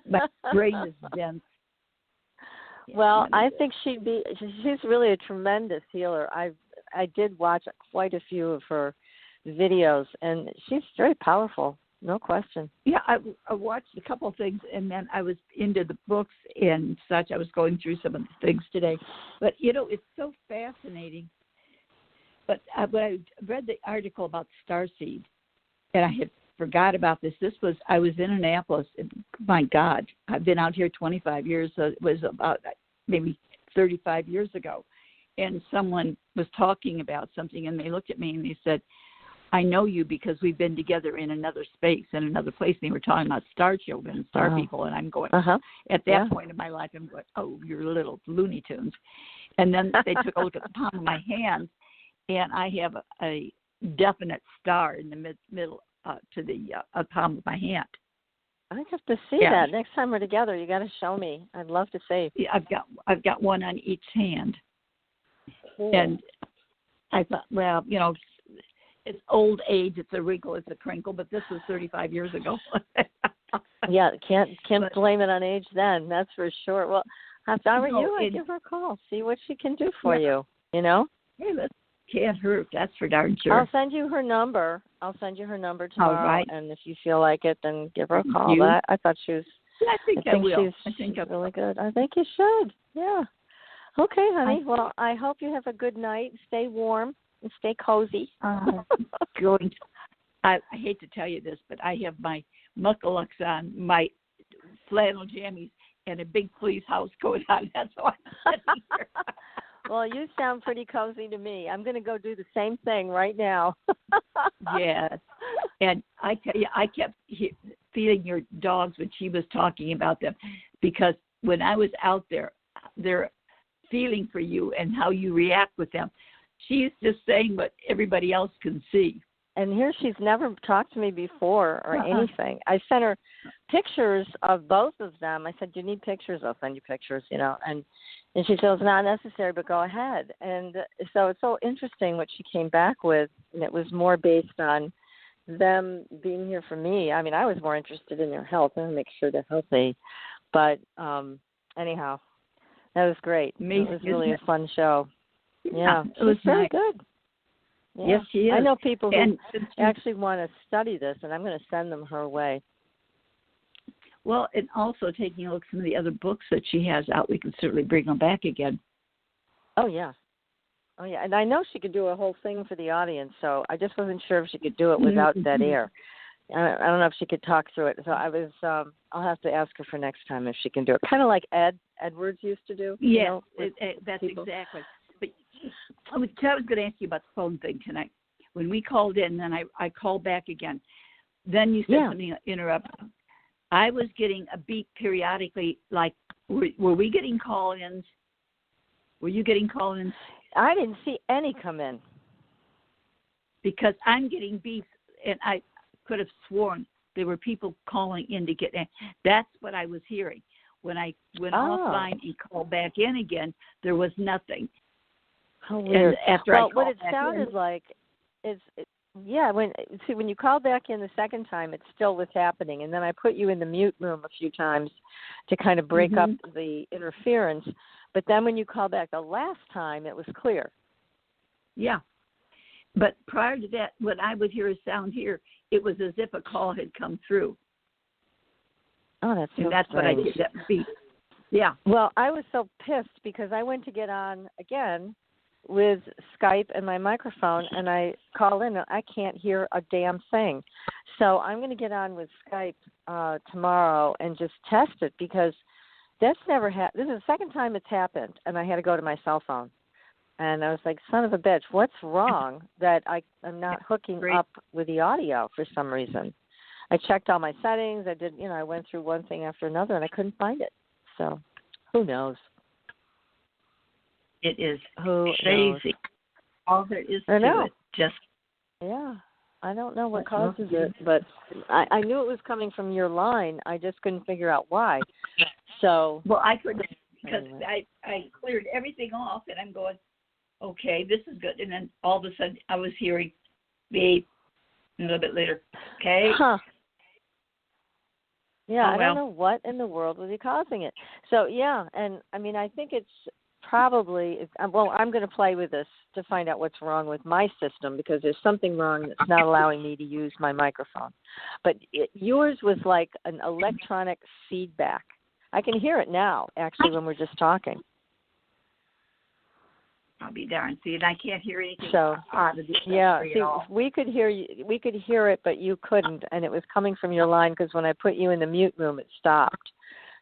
my brain is dense. Well, I think she's really a tremendous healer. I did watch quite a few of her videos, and she's very powerful, no question. Yeah, I watched a couple of things, and then I was into the books and such. I was going through some of the things today. But, you know, it's so fascinating. But when I read the article about starseed, and I had forgot about this. I was in Annapolis. And my God, I've been out here 25 years. So it was about maybe 35 years ago. And someone was talking about something, and they looked at me and they said, I know you because we've been together in another space, in another place. And they were talking about star children and star people. And I'm going, at that point in my life, I'm going, oh, you're little Looney Tunes. And then they took a look at the palm of my hand, and I have a definite star in the middle to the palm of my hand. I have to see that next time we're together. You got to show me. I'd love to see. Yeah, I've got one on each hand, and I thought, well, you know, it's old age. It's a wrinkle. It's a crinkle. But this was 35 years ago. Yeah, can't blame it on age then. That's for sure. Well, if I were you, I'd give her a call. See what she can do for you. You know. Hey, that can't hurt. That's for darn sure. I'll send you her number. tomorrow. All right. And if you feel like it, then give her a call. But I thought she was. I think I will. She's really good. I think you should. Yeah. Okay, honey. Well, I hope you have a good night. Stay warm and stay cozy. Good. I hate to tell you this, but I have my muckalucks on, my flannel jammies, and a big fleece house coat on. That's why I'm sitting here. Well, you sound pretty cozy to me. I'm going to go do the same thing right now. Yes. And I tell you, I kept feeding your dogs when she was talking about them, because when I was out there, they're feeling for you and how you react with them. She's just saying what everybody else can see. And here she's never talked to me before or anything. I sent her pictures of both of them. I said, do you need pictures? I'll send you pictures, you know. And she said, it's not necessary, but go ahead. And so it's so interesting what she came back with. And it was more based on them being here for me. I mean, I was more interested in their health. I want to make sure they're healthy. But anyhow, that was great. It was really a fun show. Yeah, it was very good. Yeah. Yes, she is. I know people who actually want to study this, and I'm going to send them her way. Well, and also taking a look at some of the other books that she has out, we can certainly bring them back again. Oh, yeah. And I know she could do a whole thing for the audience, so I just wasn't sure if she could do it without dead air. I don't know if she could talk through it. So I'll have to ask her for next time if she can do it. Kind of like Edwards used to do. Yeah, that's people. Exactly. But I was going to ask you about the phone thing tonight. When we called in, then I called back again. Then you said something interrupted. I was getting a beep periodically. Like, were we getting call-ins? Were you getting call-ins? I didn't see any come in. Because I'm getting beeps, and I could have sworn there were people calling in to get in. That's what I was hearing. When I went offline and called back in again, there was nothing. How weird. What it sounded like is, when you called back in the second time, it still was happening. And then I put you in the mute room a few times to kind of break up the interference. But then when you called back the last time, it was clear. Yeah. But prior to that, when I would hear a sound here, it was as if a call had come through. Oh, that's so and that's strange. What I did, that beep. Yeah. Well, I was so pissed because I went to get on again with Skype and my microphone, and I call in, and I can't hear a damn thing. So I'm going to get on with Skype tomorrow and just test it, because that's never happened. This is the second time it's happened, and I had to go to my cell phone. And I was like, son of a bitch, what's wrong that I'm not hooking up with the audio for some reason? I checked all my settings. I went through one thing after another, and I couldn't find it. So who knows? It is crazy. All there is to it. I don't know what causes it, but I knew it was coming from your line. I just couldn't figure out why. So I couldn't, because I cleared everything off, and I'm going, okay, this is good. And then all of a sudden I was hearing beep, a little bit later. Okay. Huh. Yeah, Oh, I well. don't know what in the world would be causing it. So, yeah, and I mean, I think it's probably, well, I'm going to play with this to find out what's wrong with my system because there's something wrong that's not allowing me to use my microphone. But yours was like an electronic feedback. I can hear it now, actually, when we're just talking. I'll be darned. See, and I can't hear anything. So, yeah, see, at all. we could hear it, but you couldn't, and it was coming from your line because when I put you in the mute room, it stopped.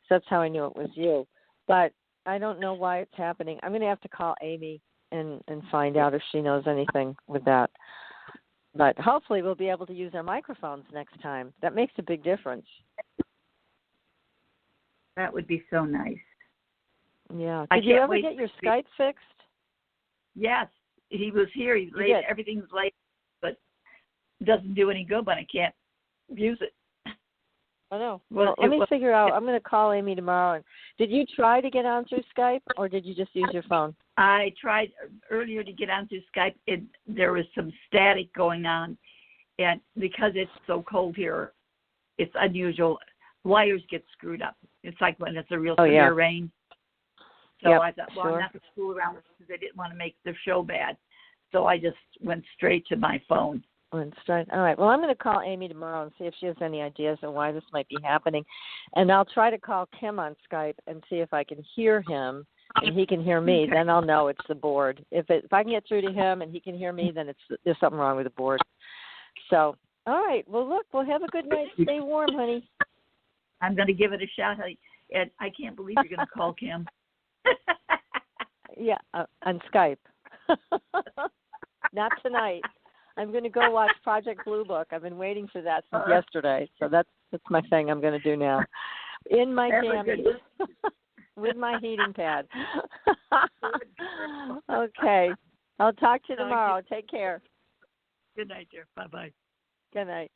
So that's how I knew it was you. But I don't know why it's happening. I'm going to have to call Amy and find out if she knows anything with that. But hopefully we'll be able to use our microphones next time. That makes a big difference. That would be so nice. Yeah. Did you ever get your Skype fixed? Yes, he was here. He laid everything's late, but it doesn't do any good when I can't use it. I know. Well, let me figure out. I'm going to call Amy tomorrow. Did you try to get on through Skype, or did you just use your phone? I tried earlier to get on through Skype, and there was some static going on, and because it's so cold here, it's unusual. Wires get screwed up. It's like when it's a real severe rain. So I thought, well, I'm not going to fool around with it because I didn't want to make the show bad. So I just went straight to my phone. All right. Well, I'm going to call Amy tomorrow and see if she has any ideas on why this might be happening. And I'll try to call Kim on Skype and see if I can hear him and he can hear me. Okay. Then I'll know it's the board. If I can get through to him and he can hear me, then there's something wrong with the board. So, all right. Well, look, we'll have a good night. Stay warm, honey. I'm going to give it a shot. And I can't believe you're going to call Kim. Yeah, on Skype. Not tonight. I'm going to go watch Project Blue Book. I've been waiting for that since yesterday, so that's my thing I'm going to do now. In my jammies with my heating pad. Okay. I'll talk to you tomorrow. Take care. Good night, dear. Bye-bye. Good night.